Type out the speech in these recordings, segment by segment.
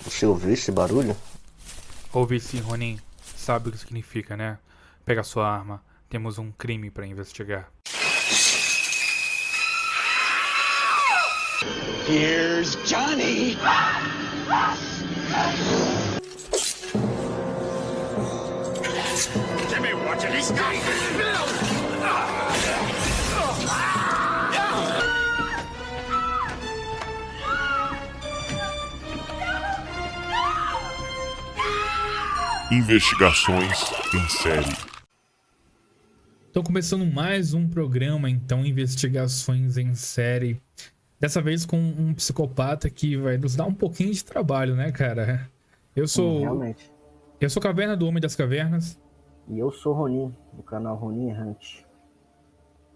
Você ouviu esse barulho? Ouvi sim, Ronin. Sabe o que significa, né? Pega sua arma. Temos um crime pra investigar. Here's Johnny. Jimmy, watch it. He's got Investigações em série. Tô começando mais um programa, então, Investigações em Série. Dessa vez com um psicopata que vai nos dar um pouquinho de trabalho, né, cara? Eu Sim, sou. realmente. Eu sou Caverna do Homem das Cavernas. E eu sou Ronin, do canal Ronin Errante.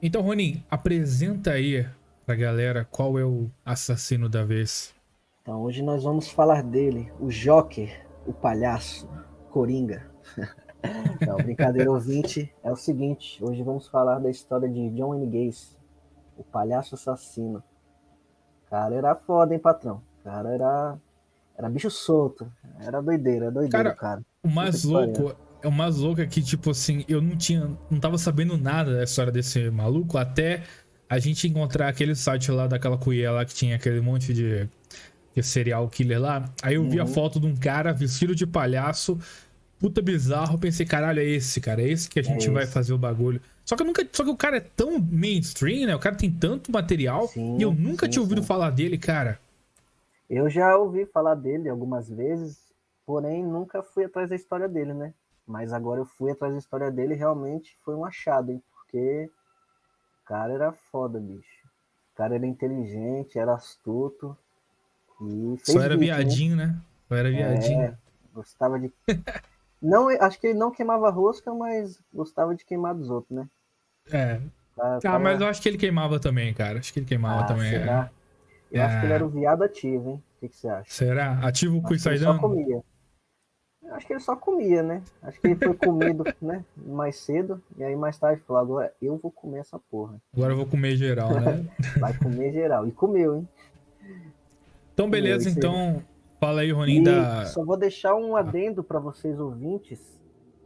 Então, Ronin, apresenta aí pra galera qual é o assassino da vez. Então hoje nós vamos falar dele, o Joker, o palhaço, Coringa. Não, brincadeira ouvinte, é o seguinte, hoje vamos falar da história de John Wayne Gacy, o palhaço assassino. O cara era foda, hein, patrão? O cara era bicho solto, era doideira o Cara, cara. o Puta mais que pariu. louco é o mais louco é que, tipo assim, eu não tava sabendo nada da história desse maluco até a gente encontrar aquele site lá daquela cuia lá que tinha aquele monte de serial killer lá. Aí eu vi a Uhum, foto de um cara vestido de palhaço, puta bizarro. Eu pensei, caralho, é esse, cara, é esse que a gente é vai esse. fazer o bagulho. Só que o cara é tão mainstream, né? O cara tem tanto material e eu Sim, nunca sim, tinha ouvido sim. falar dele, cara. Eu já ouvi falar dele algumas vezes, porém nunca fui atrás da história dele, né? Mas agora eu fui atrás da história dele e realmente foi um achado, hein? Porque o cara era foda, bicho. O cara era inteligente, era astuto e Só fez era vítima, hein? viadinho, né? Só era viadinho. É, gostava de. Não, acho que ele não queimava rosca, mas gostava de queimar dos outros, né? É. O Ah, mas eu cara. acho que ele queimava também, cara. Acho que ele queimava Ah, também. será? Eu acho que ele era É. o viado ativo, hein? O que, que você acha? Será? Ativa o cu e Acho que ele sai só dando? comia. Acho que ele só comia, né? Acho que ele foi comido, né? Mais cedo. E aí mais tarde falou, agora eu vou comer essa porra. Agora eu Né? vou comer geral, né? Vai comer geral. E comeu, hein? Então, Comeu. beleza. Isso. Então, fala aí, Ronin, E da. só vou deixar um adendo para vocês ouvintes.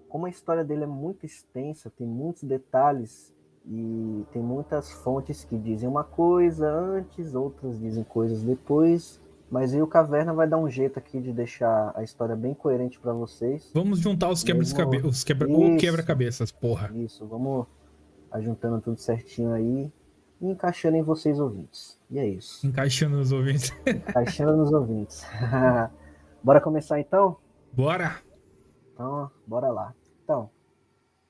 Como a história dele é muito extensa, tem muitos detalhes e tem muitas fontes que dizem uma coisa antes, outras dizem coisas depois. Mas aí o Caverna vai dar um jeito aqui de deixar a história bem coerente para vocês. Vamos juntar os Mesmo o isso, quebra-cabeças, porra. isso, vamos ajuntando tudo certinho aí e encaixando em vocês ouvintes. E é isso. Encaixando os ouvintes. Encaixando nos ouvintes. Bora começar então? Bora! Então, bora lá. Então,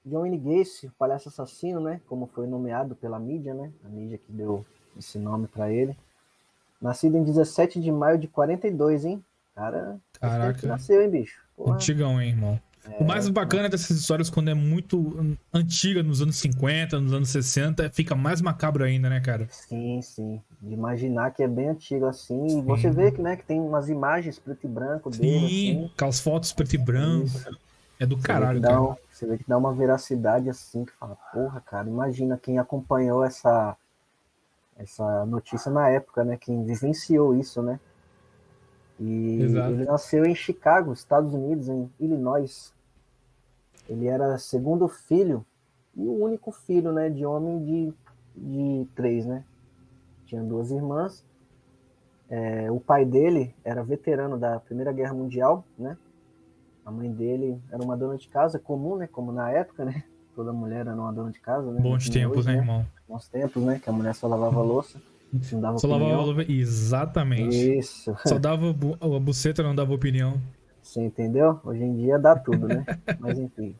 John Wayne Gacy, o palhaço assassino, né? Como foi nomeado pela mídia, né? A mídia que deu esse nome para ele. Nascido em 17 de maio de 42, hein? Cara, faz tempo que Caraca, nasceu, hein, bicho? Porra. antigão, hein, irmão. O mais É, bacana dessas histórias, quando é muito antiga, nos anos 50, nos anos 60, fica mais macabro ainda, né, cara? sim, sim. De imaginar que é bem antigo assim. E você vê Sim. que, né, que tem umas imagens preto e branco dele, Sim, assim. aquelas fotos preto e branco. Isso. É do Você vê que caralho, dá, cara. você vê que dá uma veracidade assim, que fala, porra, cara, imagina quem acompanhou essa notícia na época, né? Quem vivenciou isso, né? E ele Exato. nasceu em Chicago, Estados Unidos, em Illinois. Ele era segundo filho e o único filho, né, de homem de três, né? Tinha duas irmãs. O pai dele era veterano da Primeira Guerra Mundial, né? A mãe dele era uma dona de casa comum, né? Como na época, né? Toda mulher era uma dona de casa, né? Bons Que nem tempos, hoje, né, né? irmão? Bons tempos, né? Que a mulher só lavava louça, não dava Só lavava a opinião. louça. Exatamente. Isso, Só dava a buceta, não dava opinião. você entendeu? Hoje em dia dá tudo, né? Mas enfim.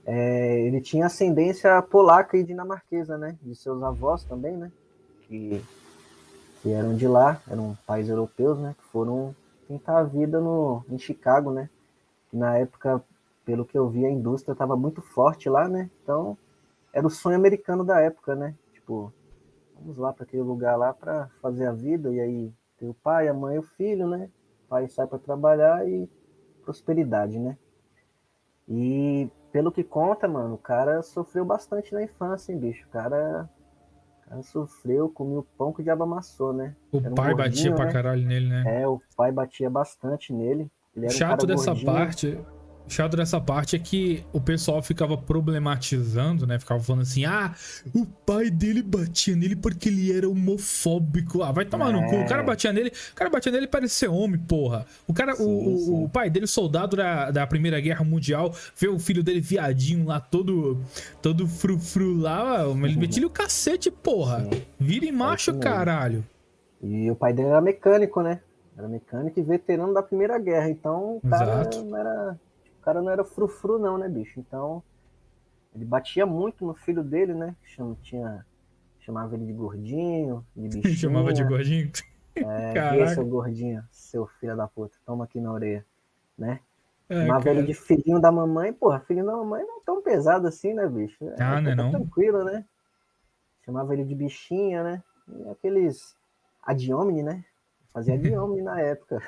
Ele tinha ascendência polaca e dinamarquesa, né? De seus avós também, né? Que, que eram de lá, eram pais europeus, né? Que foram tentar a vida em Chicago, né? Na época, pelo que eu vi, a indústria estava muito forte lá, né? Então, era o sonho americano da época, né? Tipo, vamos lá para aquele lugar lá para fazer a vida, e aí tem o pai, a mãe e o filho, né? O pai sai para trabalhar e prosperidade, né? E pelo que conta, mano, o cara sofreu bastante na infância, hein, bicho? O cara cara sofreu, comia o pão que o diabo amassou, né? O Era um pai batia gordinho, pra né? caralho nele, né? É, o pai batia bastante nele. Ele O era um cara chato dessa gordinho. parte. O chato dessa parte é que o pessoal ficava problematizando, né? Ficava falando assim: ah, o pai dele batia nele porque ele era homofóbico. Ah, vai tomar no cu. O cara É, batia nele. O cara batia nele para ser homem, porra. O cara, sim, o sim. pai dele, soldado da Primeira Guerra Mundial, vê o filho dele viadinho lá, todo frufru lá. Ele metia o cacete, porra. Sim, Vira e é isso macho, mesmo. caralho. E o pai dele era mecânico, né? Era mecânico e veterano da Primeira Guerra. Então Exato. o cara não era frufru não, né, bicho? Então ele batia muito no filho dele, né? Chamava ele de gordinho, de Chamava de bichinha. gordinho. E aí, seu Caraca. gordinho, seu filho da puta, toma aqui na orelha, né? É, Chamava ele cara. de filhinho da mamãe. Porra, filhinho da mamãe não é tão pesado assim, né, bicho? É Ah, né, até não? tranquilo, né? Chamava ele de bichinha, né? E aqueles ad hominem, né? Fazia ad hominem na época.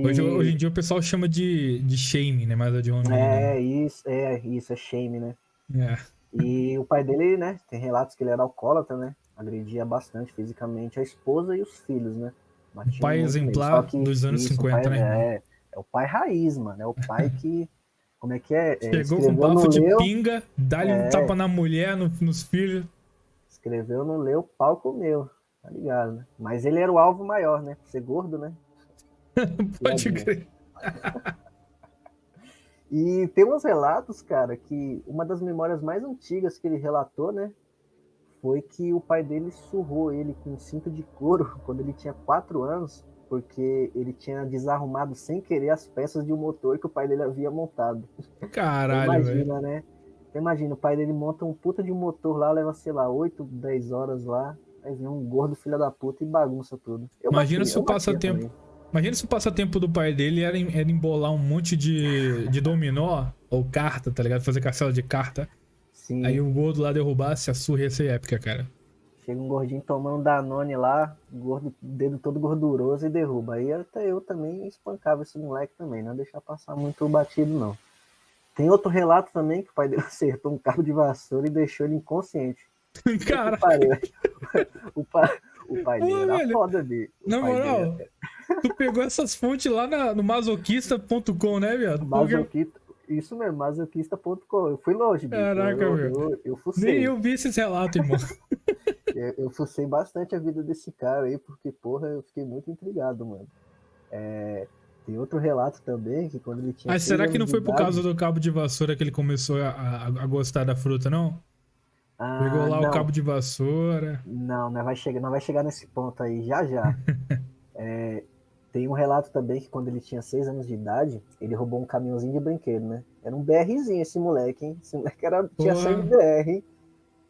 Hoje E em dia o pessoal chama de shame, né? Mas é de homem ainda, né? isso, é shame, né? É. E o pai dele, né? Tem relatos que ele era alcoólatra, né? Agredia bastante fisicamente a esposa e os filhos, né? Um Batiam pai muito nele. Só exemplar que dos anos isso, o pai 50, né, irmão? é o pai raiz, mano. É o pai que, como é que é? Chegou com Escreveu, não bafo de leu, pinga, dá-lhe um tapa na mulher, nos filhos. escreveu, não leu, pau comeu. Tá ligado, né? Mas ele era o alvo maior, né? Por ser gordo, né? Pode Piadinha. crer. E tem uns relatos, cara, que uma das memórias mais antigas que ele relatou, né? Foi que o pai dele surrou ele com um cinto de couro quando ele tinha 4 anos, porque ele tinha desarrumado sem querer as peças de um motor que o pai dele havia montado. Então Caralho, velho. imagina, né? Então imagina, o pai dele monta um puta de um motor lá, leva, sei lá, 8, 10 horas lá, aí vem um gordo filho da puta e bagunça tudo. Imagina se Eu o batia passatempo. também. Imagina se o passatempo do pai dele era embolar um monte de dominó ou carta, tá ligado? Fazer castelo de carta. Aí Sim, o gordo lá derrubasse, a surra ia ser épica, cara. chega um gordinho tomando Danone lá, gordo, dedo todo gorduroso e derruba. Aí até eu também espancava esse moleque também, não deixar passar muito batido não. Tem outro relato também que o pai dele acertou um cabo de vassoura e deixou ele inconsciente. Puta que Caralho, pariu. O pai, o pai dele pô, era velho. foda dele. O Na pai dele moral, tu pegou essas fontes lá no masoquista.com, né, viado? Porque, masoquista, isso mesmo, masoquista.com. Eu fui longe, bicho. caraca, meu. Eu Nem fucei. eu vi esses relatos, irmão. Eu fucei bastante a vida desse cara aí, porque, porra, eu fiquei muito intrigado, mano. Tem outro relato também, que quando ele tinha Mas 6 será que anos não de foi por causa idade... do cabo de vassoura que ele começou a gostar da fruta, não? Pegou Ah, lá o não, cabo de vassoura. não vai chegar nesse ponto aí já já. Tem um relato também que quando ele tinha 6 anos de idade, ele roubou um caminhãozinho de brinquedo, né? Era um BRzinho esse moleque, hein? Esse moleque tinha sangue Porra. BR, hein?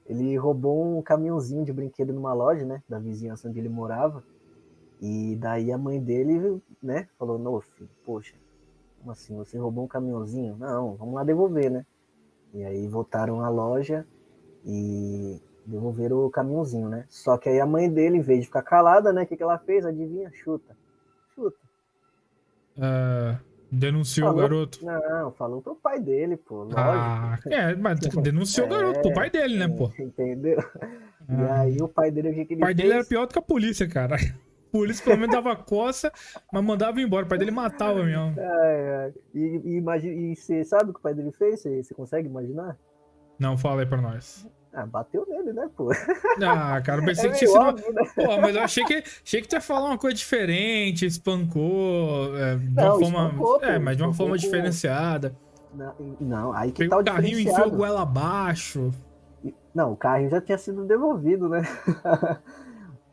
Ele roubou um caminhãozinho de brinquedo numa loja, né? Da vizinhança onde ele morava. E daí a mãe dele, né? Falou, não, filho, poxa, como assim? Você roubou um caminhãozinho? Não, vamos lá devolver, né? E aí voltaram à loja e devolveram o caminhãozinho, né? Só que aí a mãe dele, em vez de ficar calada, né? O que, que ela fez? Adivinha? Chuta. Chuta. Ah, denunciou o Falou, garoto. não, falou pro pai dele, pô, lógico. Ah, mas denunciou o garoto pro pai dele, né, pô? Entendeu? E Ah, aí o pai dele, o que, que o ele pai dele era fez? pior do que a polícia, cara. A polícia pelo menos dava coça, mas mandava embora. O pai dele matava mesmo. E você sabe o que o pai dele fez? Você consegue imaginar? Não, fala aí pra nós. Ah, bateu nele, né, pô? Ah, cara, eu pensei É que tinha meio sido. óbvio, né? Pô, mas eu achei que tu ia falar uma coisa diferente, espancou, de uma Não, forma. espancou, pô. Mas de uma forma Espancou com. diferenciada. Não, aí que Pegou tá o o carrinho e enfiou diferenciado. goela abaixo. Não, o carrinho já tinha sido devolvido, né?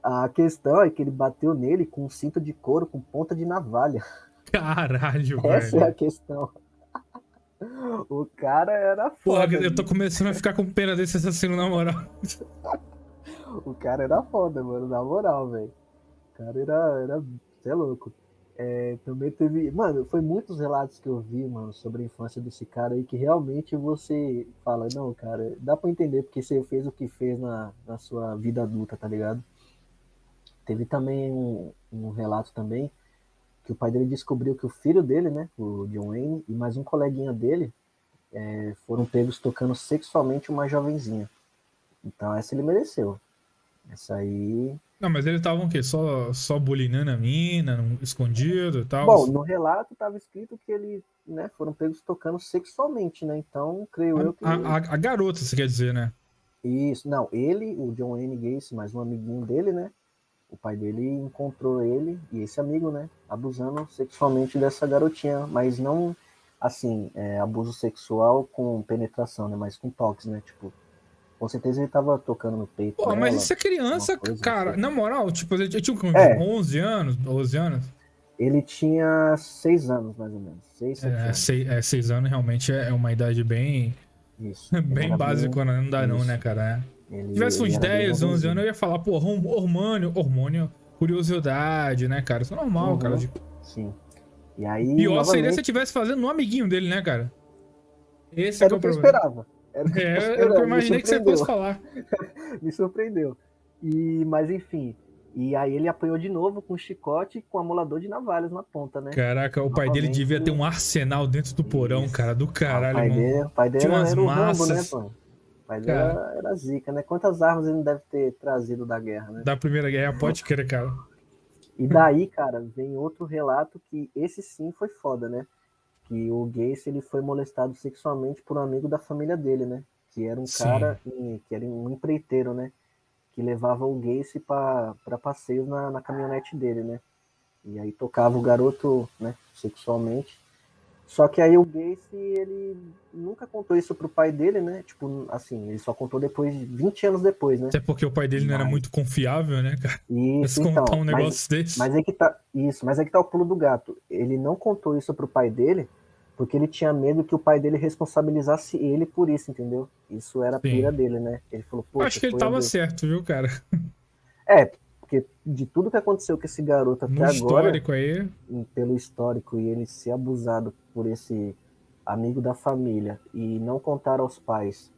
A questão é que ele bateu nele com um cinto de couro com ponta de navalha. Caralho, Essa é a velho. questão. O cara era Porra, foda. eu tô Bicho. começando a ficar com pena desse assassino, na moral. O cara era foda, mano, na moral, velho. O cara era. Você é louco. Também teve. Mano, foi muitos relatos que eu vi, mano, sobre a infância desse cara aí que realmente você fala, não, cara, dá pra entender porque você fez o que fez na sua vida adulta, tá ligado? Teve também um relato também que o pai dele descobriu que o filho dele, né, o John Wayne, e mais um coleguinha dele foram pegos tocando sexualmente uma jovenzinha. Então essa ele mereceu. Essa aí. Não, mas eles estavam o quê? Só bulinando a mina, escondido e tal? Bom, no relato estava escrito que eles, né, foram pegos tocando sexualmente, né? Então, creio eu que. A garota, você quer dizer, né? Isso, não, ele, o John Wayne Gacy, mais um amiguinho dele, né? O pai dele encontrou ele e esse amigo, né? Abusando sexualmente dessa garotinha, mas não, assim, abuso sexual com penetração, né? Mas com toques, né? Tipo, com certeza ele tava tocando no peito Pô, dela. mas isso é criança, alguma coisa cara. assim. Na moral, tipo, ele tinha uns É. 11 anos, 12 anos. Ele tinha 6 anos, mais ou menos. 6, 7 anos. 6 anos realmente é uma idade bem, Isso. Ele bem era básica, né? Não dá não, isso. né, cara? Ele, Se tivesse uns ele era bem 10, 11 jovenzinho. anos, eu ia falar, pô, hormônio, curiosidade, né, cara? Isso é normal, cara. Sim. E aí, Pior seria se novamente, você estivesse fazendo no amiguinho dele, né, cara? Esse é que era é o o que eu problema. esperava. Era o que eu Era o que eu esperava. Me imaginei que você surpreendeu. fosse falar. Me surpreendeu. Mas enfim. E aí ele apanhou de novo com chicote e com amolador de navalhas na ponta, né? Caraca, o pai dele Novamente, devia ter um arsenal dentro do porão, Isso. cara. Do caralho, O pai dele Tinha umas era o Rambo, né, massas. pô? O pai dele Cara, era zica, né? Quantas armas ele não deve ter trazido da guerra, né? da Primeira Guerra, pode crer, cara. E daí, cara, vem outro relato que esse sim foi foda, né? Que o Gacy, ele foi molestado sexualmente por um amigo da família dele, né? Que era um Sim. cara, que era um empreiteiro, né? Que levava o Gacy para passeios na caminhonete dele, né? E aí tocava o garoto, né, sexualmente. Só que aí o Gacy, ele nunca contou isso pro pai dele, né? Tipo, assim, ele só contou depois, 20 anos depois, né? Até porque o pai dele não era muito confiável, né, cara? Isso, Se contar então. um negócio desse. Mas é que tá. Isso, mas é que tá o pulo do gato. Ele não contou isso pro pai dele, porque ele tinha medo que o pai dele responsabilizasse ele por isso, entendeu? Isso era a pira Sim. dele, né? Ele falou, Eu poxa, acho que ele foi tava certo, viu, cara? porque de tudo que aconteceu com esse garoto até No agora, histórico aí. pelo histórico, e ele ser abusado por esse amigo da família e não contar aos pais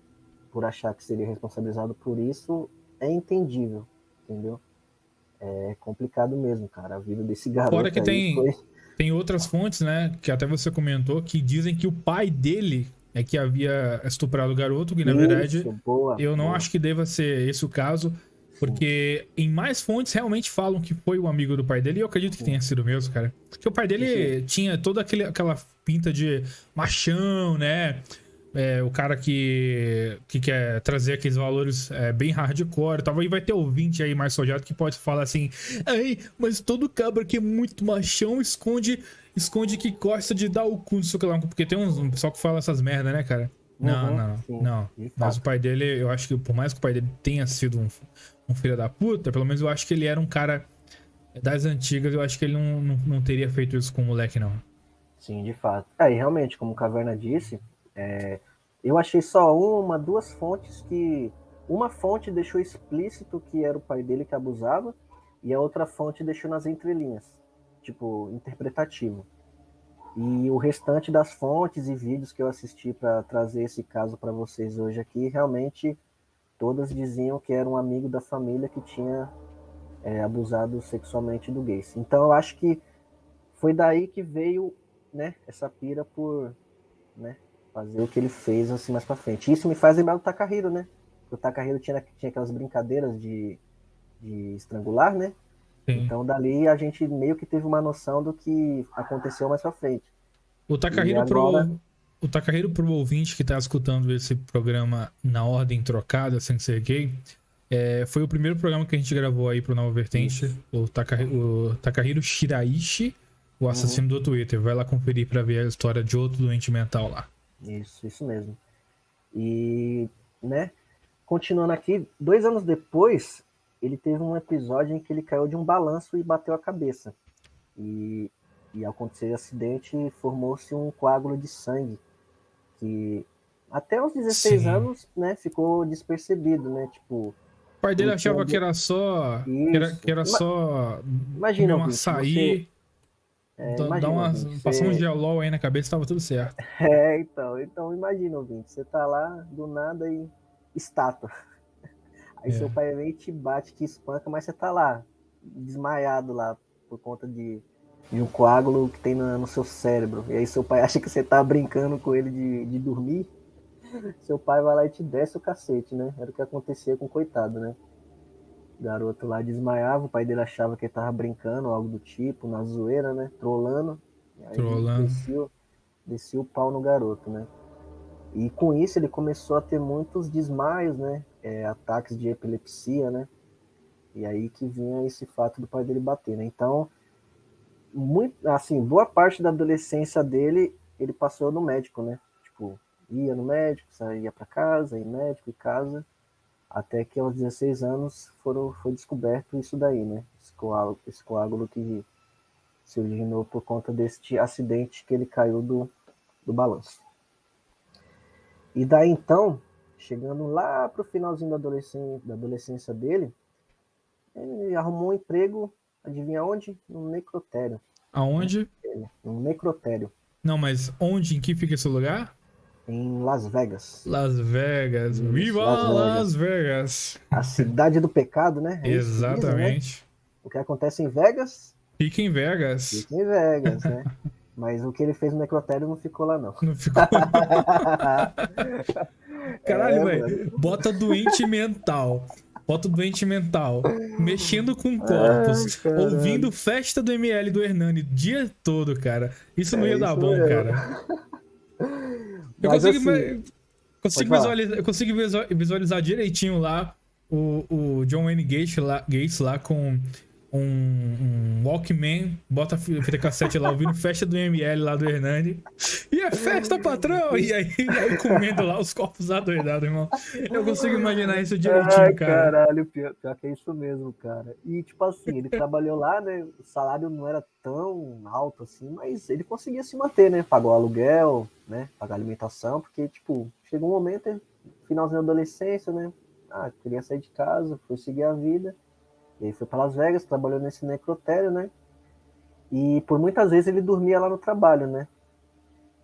por achar que seria responsabilizado por isso, é entendível, entendeu? É complicado mesmo, cara. A vida desse garoto Fora que aí foi. tem outras fontes, né? Que até você comentou, que dizem que o pai dele é que havia estuprado o garoto, que na verdade Isso, boa. eu não boa. acho que deva ser esse o caso. Porque em mais fontes realmente falam que foi o amigo do pai dele, e eu acredito que tenha sido mesmo, cara. Porque o pai dele tinha toda aquela pinta de machão, né? O cara que quer trazer aqueles valores bem hardcore e tal. E vai ter ouvinte aí mais sojado que pode falar assim: ai, mas todo cabra que é muito machão esconde que gosta de dar o cu, não sei o que lá. Porque tem um pessoal que fala essas merda, né, cara? Sim, Não. de Mas fato. o pai dele, eu acho que por mais que o pai dele tenha sido um filho da puta, pelo menos eu acho que ele era um cara das antigas, eu acho que ele não teria feito isso com o moleque, não. Sim, de fato. E realmente, como o Caverna disse, eu achei só duas fontes que. Uma fonte deixou explícito que era o pai dele que abusava, e a outra fonte deixou nas entrelinhas, tipo, interpretativo. E o restante das fontes e vídeos que eu assisti para trazer esse caso para vocês hoje aqui, realmente todas diziam que era um amigo da família que tinha abusado sexualmente do Gacy. Então eu acho que foi daí que veio, né, essa pira por, né, fazer o que ele fez assim mais para frente. Isso me faz lembrar do Takahiro, né? O Takahiro tinha aquelas brincadeiras de estrangular, né? Sim. Então dali a gente meio que teve uma noção do que aconteceu mais pra frente. O Takahiro, pro ouvinte que tá escutando esse programa na ordem trocada, sem ser gay, foi o primeiro programa que a gente gravou aí pro Nova Vertente. O Takahiro Shiraishi, o assassino do Twitter. Vai lá conferir pra ver a história de outro doente mental lá. Isso mesmo. E, né, continuando aqui, 2 anos depois, ele teve um episódio em que ele caiu de um balanço e bateu a cabeça. E ao acontecer o acidente, formou-se um coágulo de sangue, que até os 16 Sim. anos, né, ficou despercebido, né, tipo... O pai dele achava que era só... Isso. Que era só Imagina, comer um ouvinte, açaí, passar um gelol aí na cabeça e tava tudo certo. Então imagina, ouvinte, você tá lá, do nada e estátua. Aí seu pai vem e te bate, te espanca, mas você tá lá, desmaiado lá, por conta de um coágulo que tem no seu cérebro. E aí seu pai acha que você tá brincando com ele de dormir. Seu pai vai lá e te desce o cacete, né? Era o que acontecia com o coitado, né? O garoto lá desmaiava, o pai dele achava que ele tava brincando, algo do tipo, na zoeira, né? Trolando. E aí Trolando. descia o pau no garoto, né? E com isso ele começou a ter muitos desmaios, né? Ataques de epilepsia, né? E aí que vinha esse fato do pai dele bater, né? Então, muito, assim, boa parte da adolescência dele, ele passou no médico, né? Tipo, ia no médico, saía pra casa, ia médico e casa, até que aos 16 anos foi descoberto isso daí, né? Esse coágulo que se originou por conta deste acidente que ele caiu do balanço. E daí então, chegando lá pro finalzinho da adolescência dele, ele arrumou um emprego, adivinha onde? No necrotério. Aonde? No necrotério, Não, mas onde? Em que fica esse lugar? em Las Vegas. Las Vegas. Isso, Viva Las Las Vegas! A cidade do pecado, né? É isso que dizem, né? Exatamente. O que acontece em Vegas, Fica em Vegas. fica em Vegas, né? Mas o que ele fez no necrotério não ficou lá, não. Não ficou. Caralho, mano. velho. Bota doente mental. Bota doente mental. Mexendo com corpos. caralho. Ouvindo festa do ML do Hernani o dia todo, cara. Isso não ia dar isso bom, mesmo. cara. Eu Mas, consigo, assim, consigo pode falar. visualizar direitinho lá o John Wayne Gates lá com um Walkman, bota a fita cassete lá, ouvindo festa do ML lá do Hernani. E é festa, patrão! E aí comendo lá os corpos adoidados, irmão. Eu consigo imaginar isso direitinho, Ai, cara. caralho, pior que é isso mesmo, cara. E, tipo assim, ele trabalhou lá, né? O salário não era tão alto assim, mas ele conseguia se manter, né? Pagou aluguel, né? Pagar alimentação, porque, tipo, chegou um momento, finalzinho da adolescência, né? Queria sair de casa, foi seguir a vida. E aí foi para Las Vegas, trabalhou nesse necrotério, né? E por muitas vezes ele dormia lá no trabalho, né?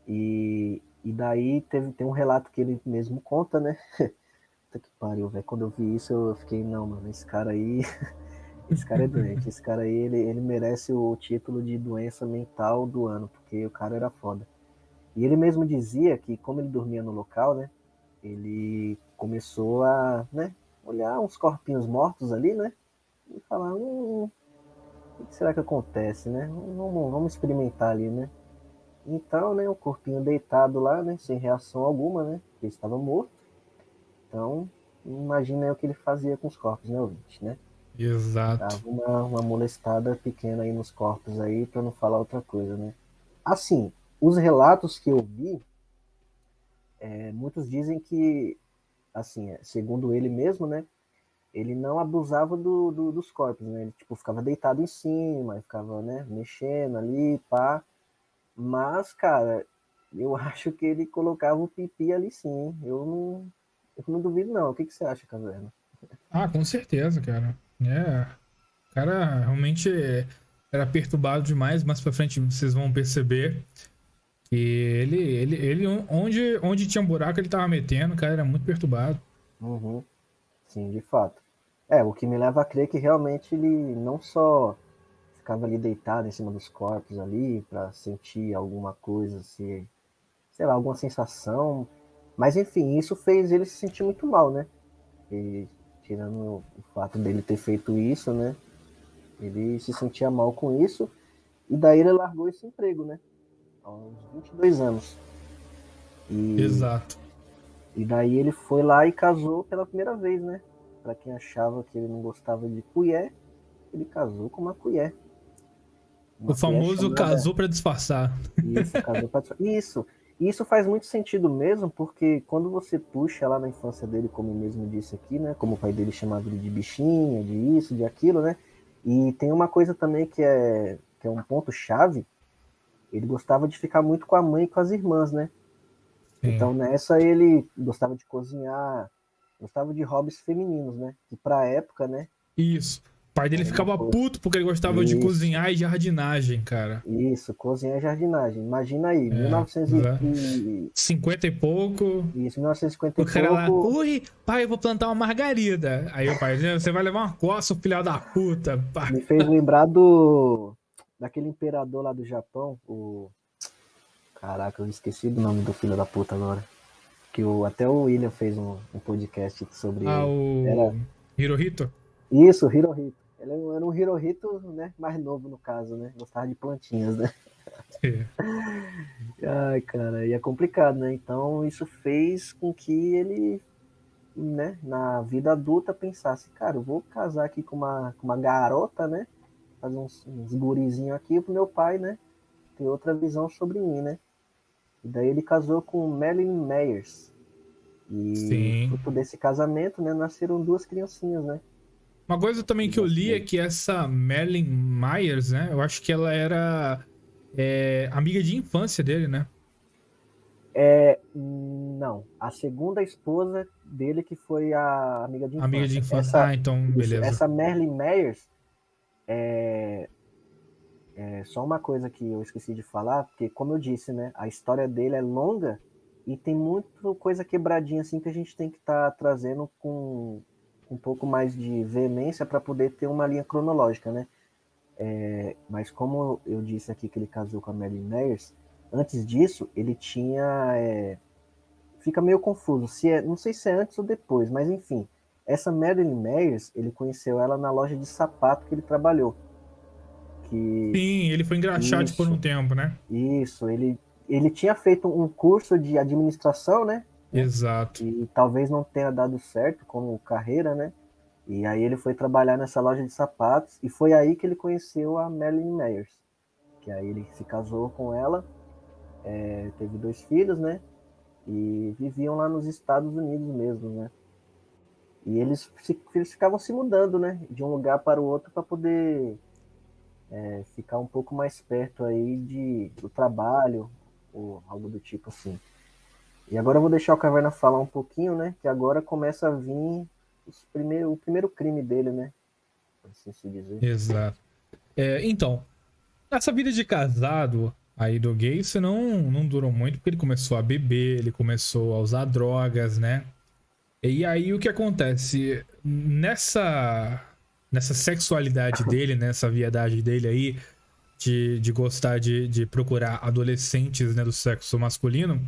E daí tem um relato que ele mesmo conta, né? Puta que pariu, velho. Quando eu vi isso, eu fiquei, não, mano, esse cara aí. Esse cara é doente. Esse cara aí, ele merece o título de doença mental do ano, porque o cara era foda. E ele mesmo dizia que, como ele dormia no local, né? Ele começou a, né? Olhar uns corpinhos mortos ali, né? E falar, o que será que acontece, né? Vamos experimentar ali, né? Então, né, o corpinho deitado lá, né, sem reação alguma, né? Porque ele estava morto. Então, imagina aí o que ele fazia com os corpos, né, ouvinte, né? Exato. Dava uma molestada pequena aí nos corpos aí, para não falar outra coisa, né? Assim, os relatos que eu vi, muitos dizem que, assim, segundo ele mesmo, né? Ele não abusava dos corpos, né? Ele, tipo, ficava deitado em cima, ficava, né, mexendo ali, pá. Mas, cara, eu acho que ele colocava o pipi ali sim. Eu não duvido, não. O que você acha, Caverna? Ah, com certeza, cara. O cara realmente era perturbado demais. Mais pra frente vocês vão perceber que ele onde tinha um buraco ele tava metendo, o cara era muito perturbado. Uhum. Sim, de fato. O que me leva a crer que realmente ele não só ficava ali deitado em cima dos corpos ali para sentir alguma coisa, assim, sei lá, alguma sensação. Mas enfim, isso fez ele se sentir muito mal, né? E tirando o fato dele ter feito isso, né? Ele se sentia mal com isso. E daí ele largou esse emprego, né? Aos 22 anos. Exato. E daí ele foi lá e casou pela primeira vez, né? Pra quem achava que ele não gostava de colher, ele casou com uma colher. O famoso chamada... casou pra disfarçar. Isso, casou pra disfarçar. Isso faz muito sentido mesmo, porque quando você puxa lá na infância dele, como ele mesmo disse aqui, né? Como o pai dele chamava ele de bichinha, de isso, de aquilo, né? E tem uma coisa também que é um ponto-chave. Ele gostava de ficar muito com a mãe e com as irmãs, né? Sim. Então nessa ele gostava de cozinhar, gostava de hobbies femininos, né? Que pra época, né? Isso. O pai dele ficava puto porque ele gostava de cozinhar e jardinagem, cara. Isso, cozinhar e jardinagem. Imagina aí, 50 e pouco. Isso, 1950 e pouco. O cara lá, ui, pai, eu vou plantar uma margarida. Aí o pai, você vai levar uma coça, filho da puta. Pá. Me fez lembrar daquele imperador lá do Japão, Caraca, eu esqueci do nome do filho da puta agora. que até o William fez um podcast sobre Ah, ele. o Era Hirohito? isso, o Hirohito. Ele era um Hirohito, né? Mais novo no caso, né? Gostava de plantinhas, né? É. Ai, cara, e é complicado, né? Então isso fez com que ele, né, na vida adulta pensasse, cara, eu vou casar aqui com uma garota, né? Fazer uns gurizinhos aqui pro meu pai, né? Ter outra visão sobre mim, né? E daí ele casou com Marilyn Myers. E Sim. fruto desse casamento, né, nasceram 2 criancinhas, né? Uma coisa também que eu li é que essa Marilyn Myers, né? Eu acho que ela era amiga de infância dele, né? Não, a segunda esposa dele que foi a amiga de infância. Amiga de infância. Ah, então, beleza. Essa Marilyn Myers é só uma coisa que eu esqueci de falar, porque como eu disse, né, a história dele é longa e tem muita coisa quebradinha assim que a gente tem que estar trazendo com um pouco mais de veemência para poder ter uma linha cronológica, né? Mas como eu disse aqui que ele casou com a Marilyn Myers, antes disso ele tinha fica meio confuso, não sei se é antes ou depois, mas enfim, essa Marilyn Myers, ele conheceu ela na loja de sapato que ele trabalhou. Sim, ele foi engraxate por um tempo, né? Isso, ele tinha feito um curso de administração, né? Exato. E talvez não tenha dado certo como carreira, né? E aí ele foi trabalhar nessa loja de sapatos e foi aí que ele conheceu a Marilyn Myers. Que aí ele se casou com ela, teve 2 filhos, né? E viviam lá nos Estados Unidos mesmo, né? E eles ficavam se mudando, né? De um lugar para o outro para poder ficar um pouco mais perto aí do trabalho ou algo do tipo assim. E agora eu vou deixar o Caverna falar um pouquinho, né? Que agora começa a vir o primeiro crime dele, né? Por assim se dizer. Exato. Então, essa vida de casado aí do Gacy não durou muito, porque ele começou a beber, ele começou a usar drogas, né? E aí o que acontece? Nessa sexualidade dele, nessa viadagem dele aí, de gostar de procurar adolescentes, né, do sexo masculino,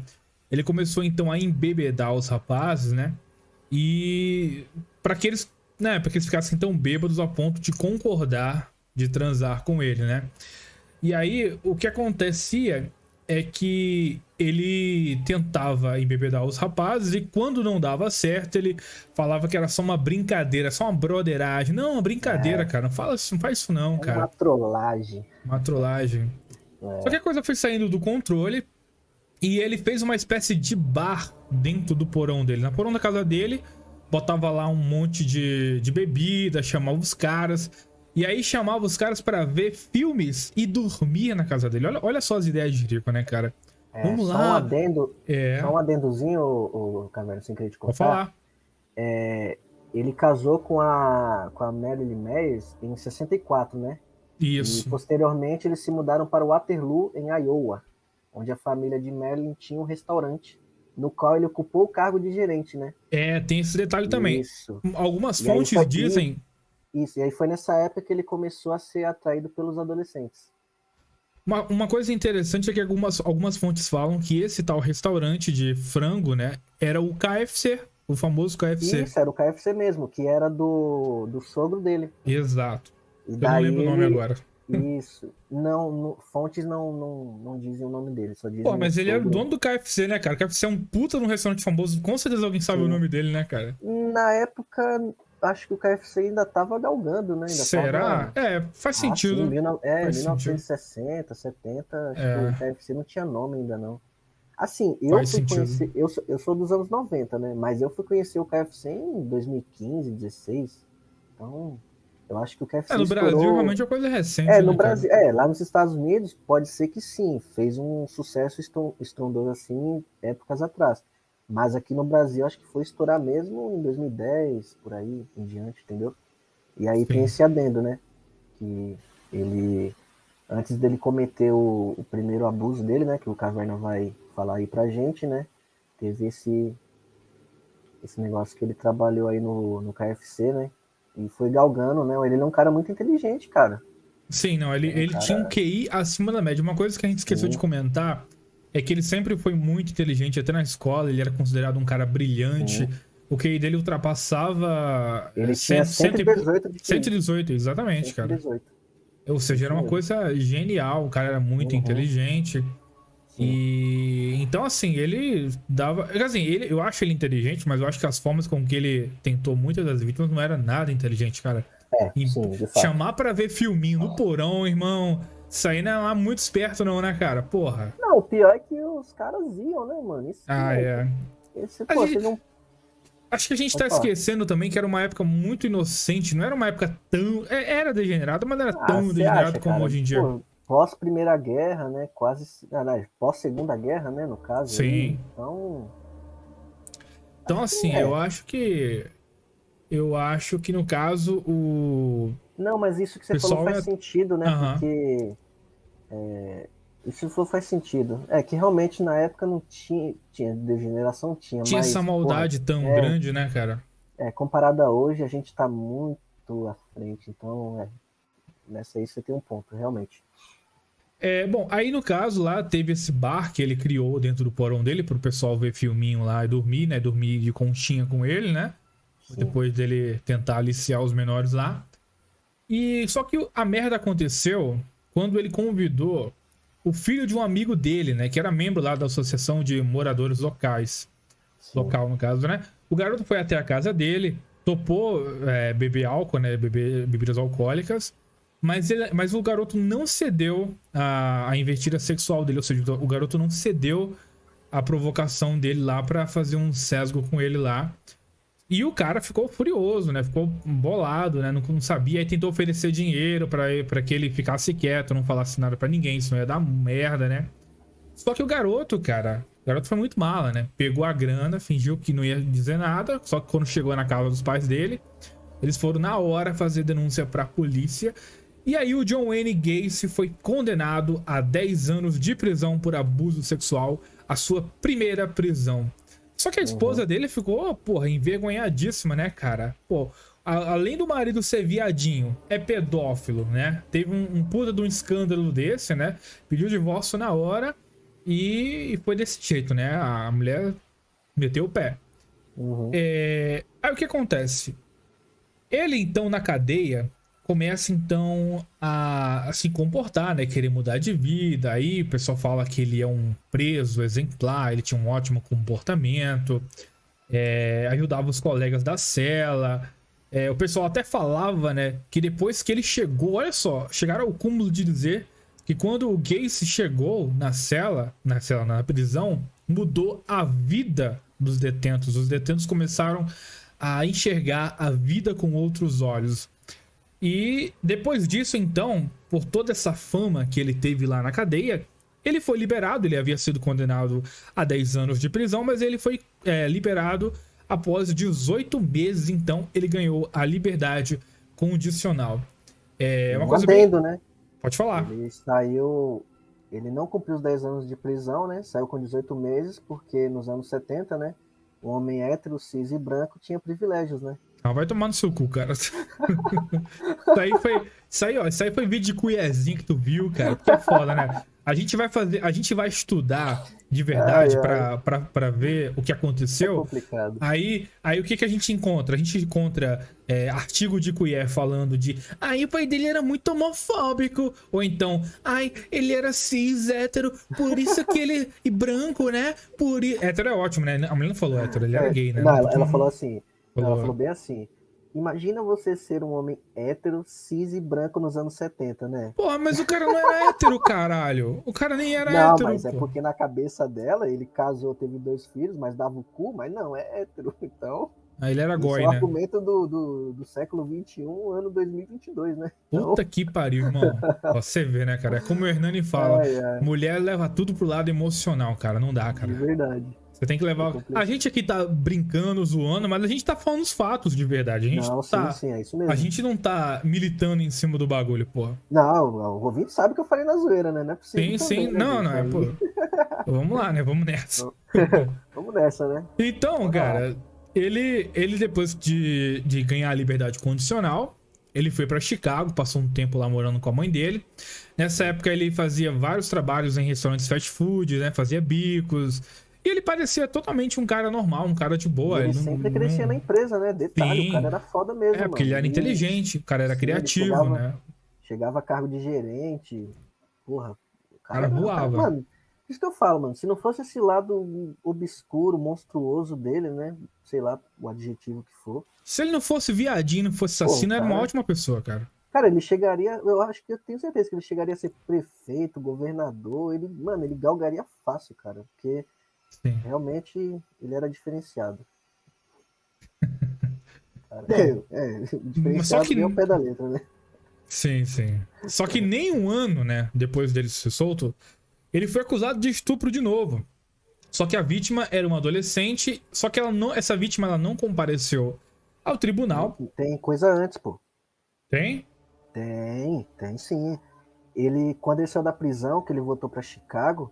ele começou então a embebedar os rapazes, né? E para que eles ficassem tão bêbados a ponto de concordar de transar com ele, né? E aí o que acontecia é que ele tentava embebedar os rapazes e quando não dava certo, ele falava que era só uma brincadeira, só uma broderagem. Não, uma brincadeira, cara. Não faz isso não, cara. Uma trollagem. Uma trollagem. Só que a coisa foi saindo do controle e ele fez uma espécie de bar dentro do porão dele. Na porão da casa dele, botava lá um monte de bebida, chamava os caras. E aí chamava os caras pra ver filmes e dormir na casa dele. Olha só as ideias de rico, né, cara? Vamos só lá. Só um adendozinho, o Caverna, sem querer te contar. Vou falar. Ele casou com a Marilyn Myers em 64, né? Isso. E posteriormente eles se mudaram para Waterloo, em Iowa, onde a família de Marilyn tinha um restaurante, no qual ele ocupou o cargo de gerente, né? Tem esse detalhe também. Isso. Algumas E aí fontes dizem... Isso, e aí foi nessa época que ele começou a ser atraído pelos adolescentes. Uma coisa interessante é que algumas fontes falam que esse tal restaurante de frango, né, era o KFC, o famoso KFC. Isso, era o KFC mesmo, que era do sogro dele. Exato. E Eu daí não lembro o nome agora. Isso. Fontes não dizem o nome dele, só dizem Pô, mas ele era o sogro. dono do KFC, né, cara? O KFC é um puta de um restaurante famoso. Com certeza alguém sabe o nome dele, né, cara? Na época, acho que o KFC ainda tava galgando, né? Será? Faz sentido. Sim, Faz 1960, 70, acho que o KFC não tinha nome ainda, não. Assim, Faz sentido. eu sou dos anos 90, né? Mas eu fui conhecer o KFC em 2015, 16. Então, eu acho que o KFC No estourou... Brasil realmente é uma coisa recente, no né, Brasil, cara? lá nos Estados Unidos, pode ser que sim, fez um sucesso estrondoso assim, épocas atrás. Mas aqui no Brasil, acho que foi estourar mesmo em 2010, por aí em diante, entendeu? E aí tem esse adendo, né? Que ele, antes dele cometer o primeiro abuso dele, né? Que o Caverna vai falar aí pra gente, né? Teve esse negócio que ele trabalhou aí no KFC, né? E foi galgando, né? Ele é um cara muito inteligente, cara. Sim, não, ele tinha um QI acima da média. Uma coisa que a gente esqueceu de comentar é que ele sempre foi muito inteligente, até na escola, ele era considerado um cara brilhante. O QI dele ultrapassava Ele tinha 118 de QI. 118, exatamente, cara. 118. Ou seja, era uma coisa genial, o cara era muito inteligente. E então, assim, ele dava. Assim, eu acho ele inteligente, mas eu acho que as formas com que ele tentou muitas das vítimas não era nada inteligente, cara. Sim, de fato. Chamar pra ver filminho no porão, irmão. Isso aí não é lá muito esperto, não, né, cara? Porra. Não, o pior é que os caras iam, né, mano? Isso É. vocês não. Acho que a gente tá Pode falar. esquecendo também que era uma época muito inocente, não era uma época tão. Era degenerado, mas não era tão Você degenerado acha, como cara? hoje em dia. Pô, pós Primeira Guerra, né? Quase. Pós Segunda Guerra, né? No caso. Sim. Aí, Então, assim, eu acho que. Eu acho que no caso o. Não, mas isso que você Pessoal falou faz sentido, né? Aham. Porque. Isso falou faz sentido. É que realmente na época não tinha degeneração, Tinha mas, essa maldade tão grande, né, cara? comparado a hoje, a gente tá muito à frente. Então, nessa aí você tem um ponto, realmente. Bom, aí no caso lá teve esse bar que ele criou dentro do porão dele pro pessoal ver filminho lá e dormir, né? Dormir de conchinha com ele, né? Depois dele tentar aliciar os menores lá. E só que a merda aconteceu quando ele convidou o filho de um amigo dele, né? Que era membro lá da Associação de Moradores Locais. Local, no caso, né? O garoto foi até a casa dele, topou beber álcool, né? Beber bebidas alcoólicas. Mas o garoto não cedeu à investida sexual dele. Ou seja, o garoto não cedeu à provocação dele lá pra fazer um sesgo com ele lá. E o cara ficou furioso, né? Ficou bolado, né? Não sabia. Aí tentou oferecer dinheiro pra que ele ficasse quieto, não falasse nada pra ninguém. Isso não ia dar merda, né? Só que o garoto, cara... O garoto foi muito mala, né? Pegou a grana, fingiu que não ia dizer nada. Só que quando chegou na casa dos pais dele, eles foram na hora fazer denúncia pra polícia. E aí o John Wayne Gacy foi condenado a 10 anos de prisão por abuso sexual. A sua primeira prisão. Só que a esposa dele ficou, porra, envergonhadíssima, né, cara? Pô, além do marido ser viadinho, é pedófilo, né? Teve um puta de um escândalo desse, né? Pediu divórcio na hora e foi desse jeito, né? A mulher meteu o pé. Aí o que acontece? Ele, então, na cadeia, começa, então, a se comportar, né? Querer mudar de vida. Aí o pessoal fala que ele é um preso exemplar, ele tinha um ótimo comportamento, ajudava os colegas da cela. O pessoal até falava, né? Que depois que ele chegou, olha só, chegaram ao cúmulo de dizer que quando o Gacy chegou na prisão, mudou a vida dos detentos. Os detentos começaram a enxergar a vida com outros olhos. E depois disso, então, por toda essa fama que ele teve lá na cadeia, ele foi liberado. Ele havia sido condenado a 10 anos de prisão, mas ele foi liberado após 18 meses. Então, ele ganhou a liberdade condicional. Uma coisa Adendo, né? Pode falar. Ele saiu... Ele não cumpriu os 10 anos de prisão, né? Saiu com 18 meses, porque nos anos 70, né? O homem hétero, cis e branco tinha privilégios, né? Ah, vai tomar no seu cu, cara. Isso aí foi vídeo de cuiazinho que tu viu, cara. Porque é foda, né? A gente vai estudar de verdade pra ver o que aconteceu. É complicado. Aí o que a gente encontra? A gente encontra artigo de Cuié falando de o pai dele era muito homofóbico. Ou então, ele era cis, hétero, por isso que ele... E branco, né? Hétero é ótimo, né? A mulher não falou hétero, ele era gay, né? Não, ela falou assim... Ela falou bem assim... Imagina você ser um homem hétero, cis e branco nos anos 70, né? Porra, mas o cara não era hétero, caralho. O cara nem era não, hétero, mas é porque na cabeça dela, ele casou, teve 2 filhos, mas dava o cu, mas não, é hétero. Então... Aí ele era goi, é o né? argumento do século XXI, ano 2022, né? Então... Puta que pariu, irmão. Você vê, né, cara? É como o Hernani fala. Mulher leva tudo pro lado emocional, cara. Não dá, cara. De verdade. Você tem que levar... A gente aqui tá brincando, zoando, mas a gente tá falando os fatos de verdade. A gente sim, é isso mesmo. A gente não tá militando em cima do bagulho, porra. Não, o ouvinte sabe que eu falei na zoeira, né? Não é possível. Sim. Também, não, né, pô. Vamos lá, né? Vamos nessa. Vamos nessa, né? Então, cara, ele depois de ganhar a liberdade condicional, ele foi pra Chicago, passou um tempo lá morando com a mãe dele. Nessa época ele fazia vários trabalhos em restaurantes fast food, né? Fazia bicos. E ele parecia totalmente um cara normal, um cara de boa. Ele sempre crescia na empresa, né? Detalhe, Sim. o cara era foda mesmo, mano. Porque ele era inteligente, o cara era Sim, criativo, né? Chegava a cargo de gerente. Porra, o cara voava. Mano, isso que eu falo, mano. Se não fosse esse lado obscuro, monstruoso dele, né? Sei lá o adjetivo que for. Se ele não fosse viadinho, não fosse assassino, era uma ótima pessoa, cara. Cara, ele chegaria, eu acho que eu tenho certeza que ele chegaria a ser prefeito, governador, ele galgaria fácil, cara, porque realmente ele era diferenciado. Cara, diferenciado Só que... bem ao pé da letra, né? Sim. Só que nem um ano, né, depois dele ser solto, ele foi acusado de estupro de novo. Só que a vítima era uma adolescente, só que essa vítima ela não compareceu ao tribunal. Tem coisa antes, pô. Tem? Tem sim. Quando ele saiu da prisão, que ele voltou pra Chicago,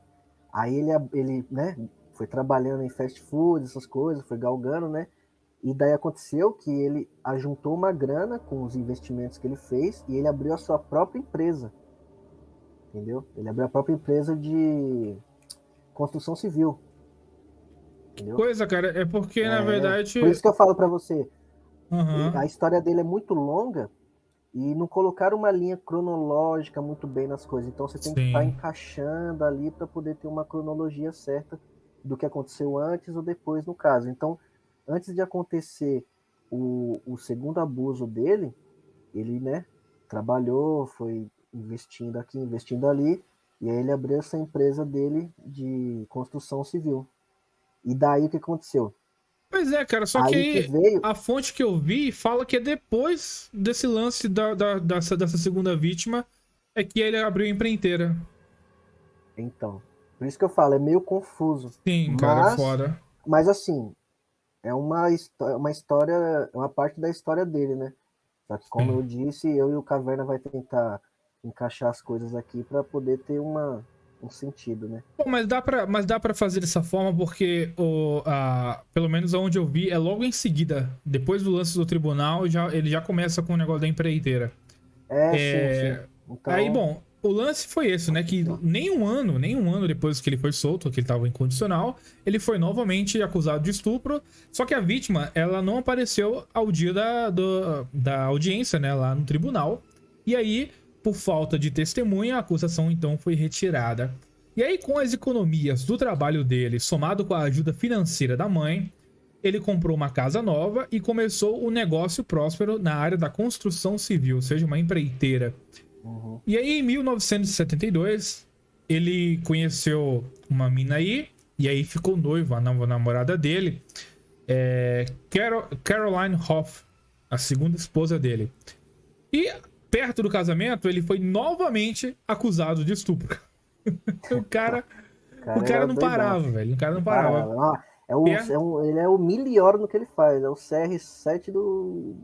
aí ele, né, foi trabalhando em fast food, essas coisas, foi galgando, né? E daí aconteceu que ele ajuntou uma grana com os investimentos que ele fez e ele abriu a sua própria empresa. Entendeu? Ele abriu a própria empresa de construção civil. Entendeu? Coisa, cara, é porque, na verdade... Por isso que eu falo pra você, Uhum. a história dele é muito longa e não colocaram uma linha cronológica muito bem nas coisas. Então você tem que estar encaixando ali para poder ter uma cronologia certa do que aconteceu antes ou depois, no caso. Então, antes de acontecer o segundo abuso dele, ele, né, trabalhou, foi investindo aqui, investindo ali, e aí ele abriu essa empresa dele de construção civil. E daí o que aconteceu? Pois é, cara, só que veio... a fonte que eu vi fala que é depois desse lance dessa segunda vítima é que ele abriu a empreiteira. Então, por isso que eu falo, é meio confuso. Sim, cara, é foda. Mas assim, é uma história, é uma parte da história dele, né? Só que como eu disse, eu e o Caverna vai tentar encaixar as coisas aqui para poder ter um sentido, né? Bom, mas dá pra fazer dessa forma porque pelo menos onde eu vi é logo em seguida, depois do lance do tribunal, ele já começa com o negócio da empreiteira. Sim. Então... Aí, bom, o lance foi esse, né? Que nem um ano depois que ele foi solto, que ele tava incondicional, ele foi novamente acusado de estupro. Só que a vítima, ela não apareceu ao dia da audiência, né? Lá no tribunal. E aí, por falta de testemunha, a acusação então foi retirada. E aí, com as economias do trabalho dele, somado com a ajuda financeira da mãe, ele comprou uma casa nova e começou um negócio próspero na área da construção civil, ou seja, uma empreiteira. Uhum. E aí, em 1972, ele conheceu uma mina aí, e aí ficou noivo, a nova namorada dele, Caroline Hoff, a segunda esposa dele. E perto do casamento, ele foi novamente acusado de estupro. O cara não parava, velho. O cara não parava. Ele é o melhor no que ele faz. É o CR7 do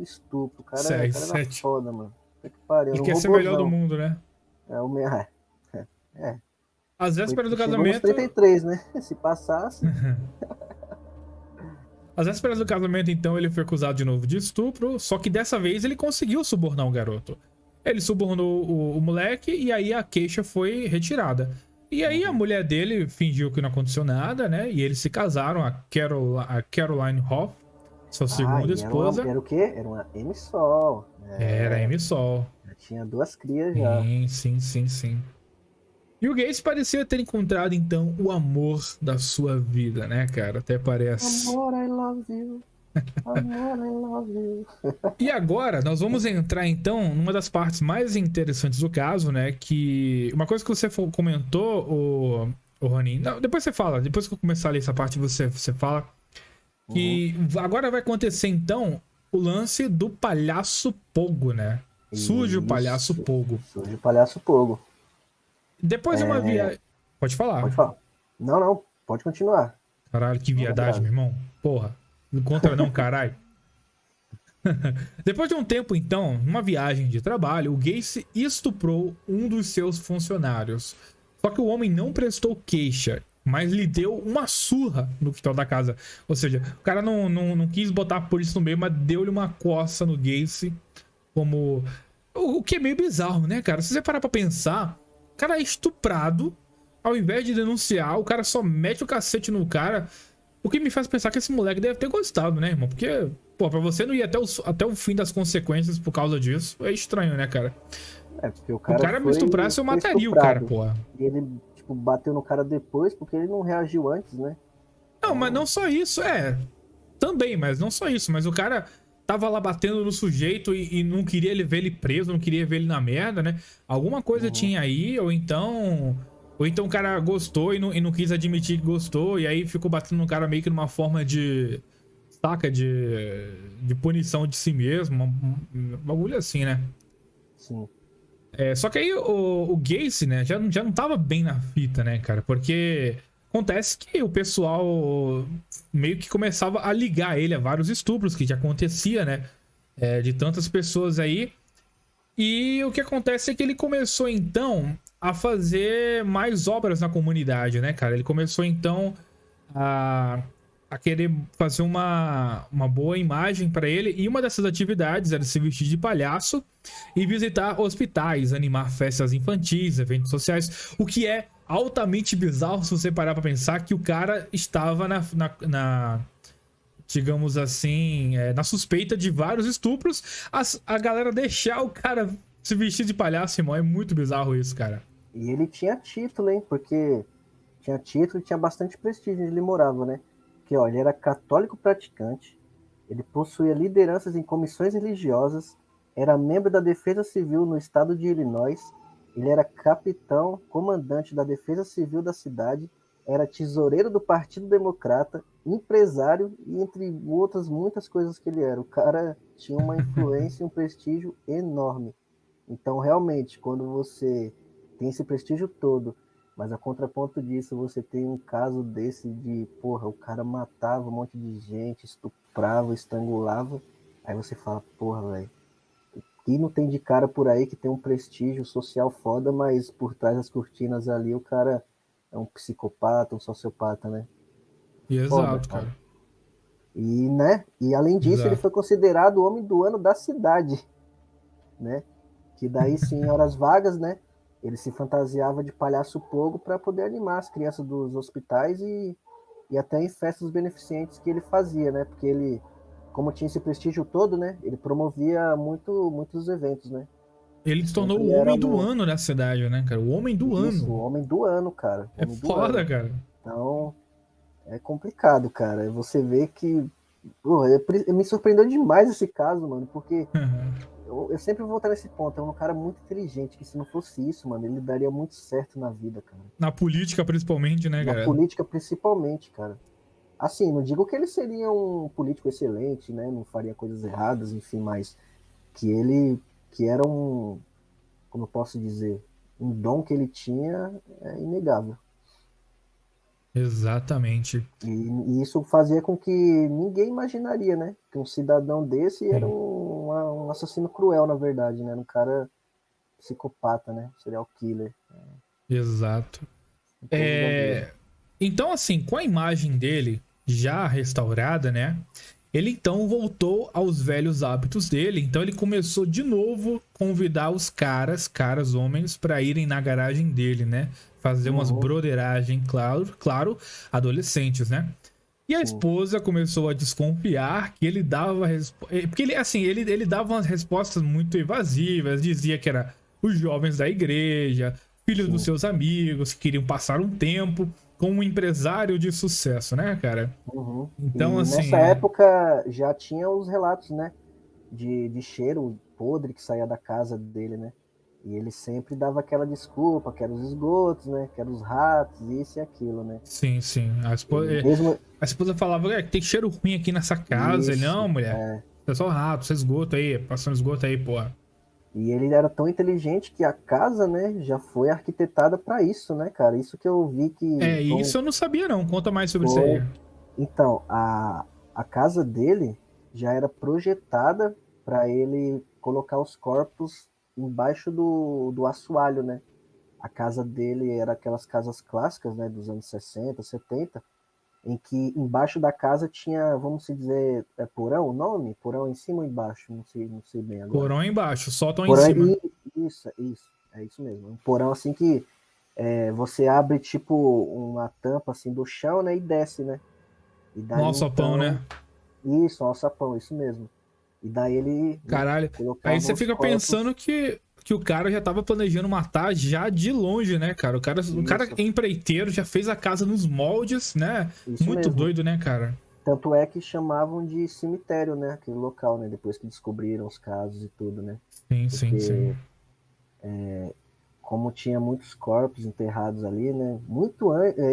estupro. O cara era foda, mano. Ele quer ser o melhor do mundo, né? É o melhor. Às vésperas do casamento... 33, né? Se passasse... Às vésperas do casamento, então, ele foi acusado de novo de estupro, só que dessa vez ele conseguiu subornar o garoto. Ele subornou o moleque e aí a queixa foi retirada. E aí a mulher dele fingiu que não aconteceu nada, né? E eles se casaram, a Caroline Hoff, sua segunda esposa. Era o quê? Era uma M-Sol. Era M-Sol. Já tinha 2 crias já. Sim. E o Gacy parecia ter encontrado, então, o amor da sua vida, né, cara? Até parece. Amor, I love you. Amor, I love you. E agora, nós vamos entrar, então, numa das partes mais interessantes do caso, né? Que uma coisa que você comentou, o Ronin... Não, depois você fala. Depois que eu começar a ler essa parte, você fala. Que agora vai acontecer, então, o lance do palhaço Pogo, né? Surge o palhaço Pogo. Surge o palhaço Pogo. Depois de uma viagem... Pode falar. Pode falar. Não. Pode continuar. Caralho, que viadagem, meu irmão. Porra. Não contra não, caralho. Depois de um tempo, então, numa viagem de trabalho, o Gacy estuprou um dos seus funcionários. Só que o homem não prestou queixa, mas lhe deu uma surra no quintal da casa. Ou seja, o cara não quis botar a polícia no meio, mas deu-lhe uma coça no Gacy como... O que é meio bizarro, né, cara? Se você parar pra pensar, o cara é estuprado, ao invés de denunciar, o cara só mete o cacete no cara. O que me faz pensar que esse moleque deve ter gostado, né, irmão? Porque, pô, pra você não ir até o fim das consequências por causa disso, é estranho, né, cara? É, porque o O cara cara me estuprasse, eu foi mataria o cara, estuprado. porra. E ele, tipo, bateu no cara depois porque ele não reagiu antes, né? Não, mas não Então, só isso, também, mas não só isso. Mas o cara tava lá batendo no sujeito e não queria ele ver ele preso, não queria ver ele na merda, né? Alguma coisa uhum, tinha aí, ou então. Ou então o cara gostou e não quis admitir que gostou, e aí ficou batendo no cara meio que numa forma de. Saca? De punição de si mesmo. Um bagulho assim, né? sim. Só que aí o Gacy, né, já não tava bem na fita, né, cara? Porque acontece que o pessoal meio que começava a ligar ele a vários estupros que já acontecia, né? De tantas pessoas aí. E o que acontece é que ele começou, então, a fazer mais obras na comunidade, né, cara? Ele começou, então, a, a querer fazer uma boa imagem pra ele. E uma dessas atividades era se vestir de palhaço e visitar hospitais, animar festas infantis, eventos sociais. O que é altamente bizarro se você parar pra pensar que o cara estava digamos assim, na suspeita de vários estupros. A galera deixar o cara se vestir de palhaço, irmão, é muito bizarro isso, cara. E ele tinha título, hein? Porque tinha título e tinha bastante prestígio onde ele morava, né? Porque, ó, ele era católico praticante, ele possuía lideranças em comissões religiosas, era membro da Defesa Civil no estado de Illinois, ele era capitão, comandante da Defesa Civil da cidade, era tesoureiro do Partido Democrata, empresário e entre outras muitas coisas que ele era. O cara tinha uma influência e um prestígio enorme. Então, realmente, quando você tem esse prestígio todo, mas a contraponto disso, você tem um caso desse de, porra, o cara matava um monte de gente, estuprava, estrangulava, aí você fala, porra, velho, e não tem de cara por aí que tem um prestígio social foda, mas por trás das cortinas ali o cara é um psicopata, um sociopata, né? Foda, Exato, cara. cara. E, né? E além disso, ele Exato. foi considerado o homem do ano da cidade, né? Que daí sim, em horas vagas, né? Ele se fantasiava de palhaço pogo para poder animar as crianças dos hospitais e até em festas beneficentes que ele fazia, né? Porque ele, como tinha esse prestígio todo, né? Ele promovia muitos eventos, né? Ele E se tornou o sempre era homem do no. ano da cidade, né, cara? O homem do Isso, o ano. homem do ano, cara. O É homem do foda, ano. cara. Então, é complicado, cara. Você vê que. Pô, me surpreendeu demais esse caso, mano, porque eu sempre vou voltar nesse ponto. É um cara muito inteligente, que se não fosse isso, mano, ele daria muito certo na vida, cara. Na política, principalmente, né, Na cara? política, principalmente, cara. Assim, não digo que ele seria um político excelente, né? Não faria coisas erradas, enfim, mas que ele, que era um, como eu posso dizer, um dom que ele tinha é inegável. Exatamente. E isso fazia com que ninguém imaginaria, né? Que um cidadão desse era Sim. um assassino cruel, na verdade, né? Um cara psicopata, né? Serial killer. Exato. Em todos os gabinhos. Então, assim, com a imagem dele já restaurada, né? Ele então voltou aos velhos hábitos dele. Então ele começou de novo convidar os caras homens, para irem na garagem dele, né? Fazer umas Uhum, broderagem, claro, adolescentes, né? E a sim, esposa começou a desconfiar que ele dava porque ele assim, ele dava umas respostas muito evasivas, dizia que era os jovens da igreja, filhos dos sim. seus amigos que queriam passar um tempo com um empresário de sucesso, né, cara? Uhum. Então E assim, nessa época já tinha os relatos, né? De cheiro podre que saía da casa dele, né? E ele sempre dava aquela desculpa, que eram os esgotos, né? Que eram os ratos, isso e aquilo, né? sim, Ele mesmo. a esposa falava, que tem cheiro ruim aqui nessa casa. Ele, não, Isso, mulher, é. é só rato, você esgoto aí, passando esgoto aí, porra. E ele era tão inteligente que a casa, né, já foi arquitetada para isso, né, cara? Isso que eu vi que Isso eu não sabia não, conta mais sobre isso aí. foi. Então, a casa dele já era projetada para ele colocar os corpos embaixo do assoalho, né? A casa dele era aquelas casas clássicas, né, dos anos 60, 70, em que embaixo da casa tinha, vamos dizer, porão o nome? Porão em cima ou embaixo? Não sei bem agora. Porão embaixo, sótão em Porão, cima. isso, é isso mesmo. Um porão assim que você abre tipo uma tampa assim do chão, né, e desce, né? E daí, Um alçapão, né? Isso, um alçapão, isso mesmo. E daí ele, né, Caralho. colocava Aí você os fica corpos. pensando que o cara já tava planejando matar já de longe, né, cara? O cara Isso. empreiteiro já fez a casa nos moldes, né? Isso Muito mesmo. doido, né, cara? Tanto é que chamavam de cemitério, né? Aquele local, né? Depois que descobriram os casos e tudo, né? Sim, sim, Porque sim. como tinha muitos corpos enterrados ali, né?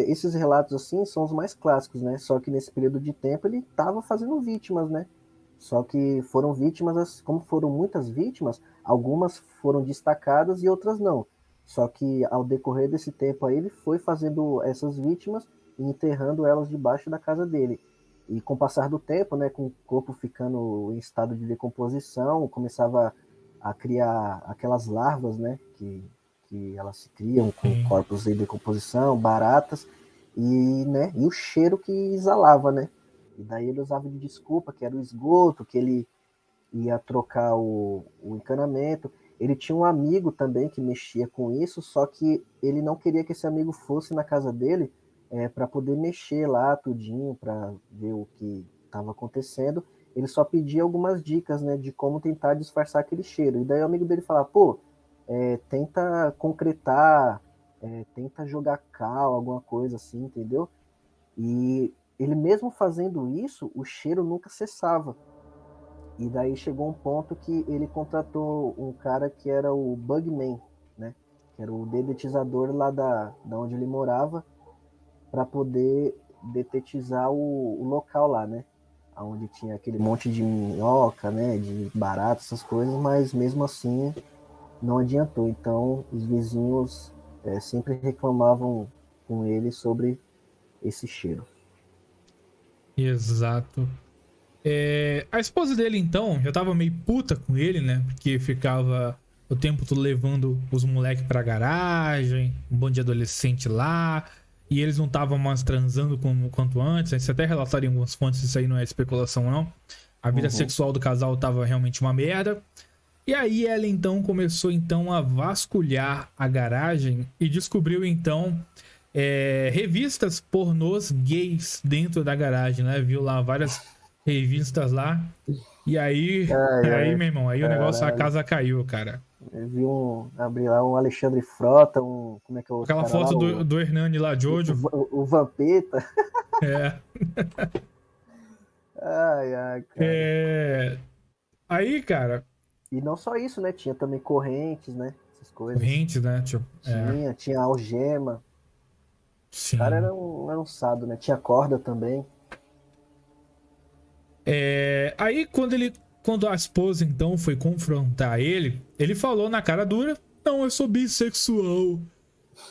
Esses relatos assim são os mais clássicos, né? Só que nesse período de tempo ele estava fazendo vítimas, né? Só que foram vítimas, como foram muitas vítimas, algumas foram destacadas e outras não. Só que ao decorrer desse tempo aí ele foi fazendo essas vítimas e enterrando elas debaixo da casa dele. E com o passar do tempo, né, com o corpo ficando em estado de decomposição, começava a criar aquelas larvas, né, que elas se criam com Sim. corpos em decomposição, baratas, e o cheiro que exalava, né? E daí ele usava de desculpa que era o esgoto, que ele ia trocar o encanamento. Ele tinha um amigo também que mexia com isso, só que ele não queria que esse amigo fosse na casa dele para poder mexer lá tudinho, para ver o que estava acontecendo. Ele só pedia algumas dicas, né, de como tentar disfarçar aquele cheiro. E daí o amigo dele falava, pô, tenta concretar, tenta jogar cal, alguma coisa assim, entendeu? E ele mesmo fazendo isso, o cheiro nunca cessava. E daí chegou um ponto que ele contratou um cara que era o Bugman, né? Que era o dedetizador lá da onde ele morava, para poder detetizar o local lá, né? Onde tinha aquele monte de minhoca, né? De barato, essas coisas, mas mesmo assim não adiantou. Então os vizinhos sempre reclamavam com ele sobre esse cheiro. Exato. A esposa dele, então, já tava meio puta com ele, né? Porque ficava o tempo todo levando os moleques pra garagem, um bando de adolescente lá, e eles não estavam mais transando quanto antes. Você até relataria em algumas fontes, isso aí não é especulação, não. A vida sexual do casal tava realmente uma merda. E aí ela, então, começou, então, a vasculhar a garagem e descobriu, então, revistas pornôs gays dentro da garagem, né? Viu lá várias revistas lá. E aí, meu irmão, aí o negócio, a casa caiu, cara. Eu vi abri lá um Alexandre Frota, como é que é o outro Aquela cara lá? foto do Hernani lá, Jojo. O Vampeta. É. Ai, cara. Aí, cara, E não só isso, né? Tinha também correntes, né? Essas coisas. correntes, né? Tipo, Tinha algema. O cara sim. era um sado, né? Tinha corda também. Aí, quando a esposa, então, foi confrontar ele falou na cara dura: Não, eu sou bissexual.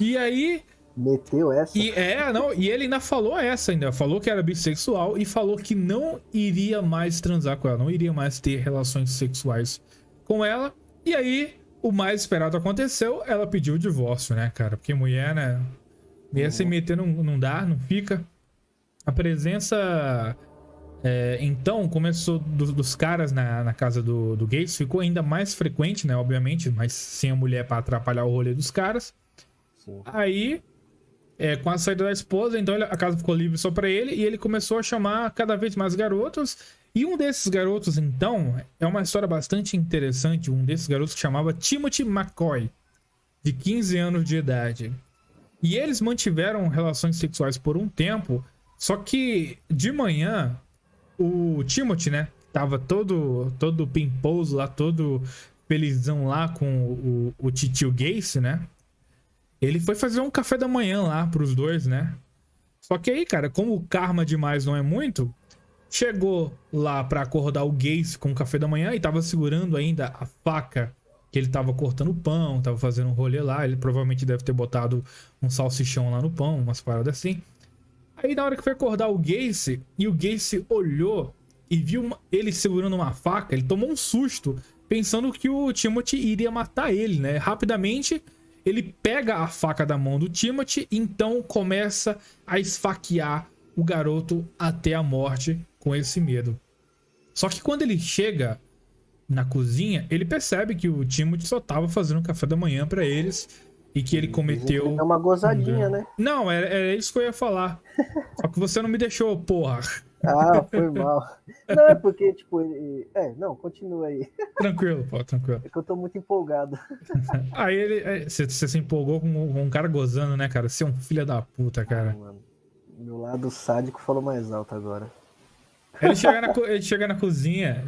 E aí. Meteu essa. E ele ainda falou falou que era bissexual e falou que não iria mais transar com ela, não iria mais ter relações sexuais com ela. E aí, o mais esperado aconteceu, ela pediu o divórcio, né, cara? Porque mulher, né? Mulher se meter não dá, não fica. A presença. Então, começou dos caras na casa do Gates, ficou ainda mais frequente, né? Obviamente, mas sem a mulher pra atrapalhar o rolê dos caras. Sim. Aí. Com a saída da esposa, então a casa ficou livre só pra ele e ele começou a chamar cada vez mais garotos. E um desses garotos, então, é uma história bastante interessante. Um desses garotos que chamava Timothy McCoy, de 15 anos de idade. E eles mantiveram relações sexuais por um tempo, só que de manhã, o Timothy, né, tava todo pimposo lá, todo felizão lá com o titio Gacy, né? Ele foi fazer um café da manhã lá pros dois, né? Só que aí, cara, como o karma demais não é muito, chegou lá pra acordar o Gacy com o café da manhã e tava segurando ainda a faca que ele tava cortando o pão, tava fazendo um rolê lá. Ele provavelmente deve ter botado um salsichão lá no pão, umas paradas assim. Aí na hora que foi acordar o Gacy, e o Gacy olhou e viu ele segurando uma faca, ele tomou um susto, pensando que o Timothy iria matar ele, né? Rapidamente... ele pega a faca da mão do Timothy, então começa a esfaquear o garoto até a morte com esse medo. Só que quando ele chega na cozinha, ele percebe que o Timothy só tava fazendo café da manhã pra eles e que ele cometeu... É uma gozadinha, né? Não, era isso que eu ia falar. Só que você não me deixou, porra. Ah, foi mal. Não, é porque, tipo, não, continua aí. Tranquilo, pô, tranquilo. É que eu tô muito empolgado. Aí você se empolgou com um cara gozando, né, cara? Você é um filho da puta, cara. Mano, meu lado sádico falou mais alto agora. Ele chega na cozinha,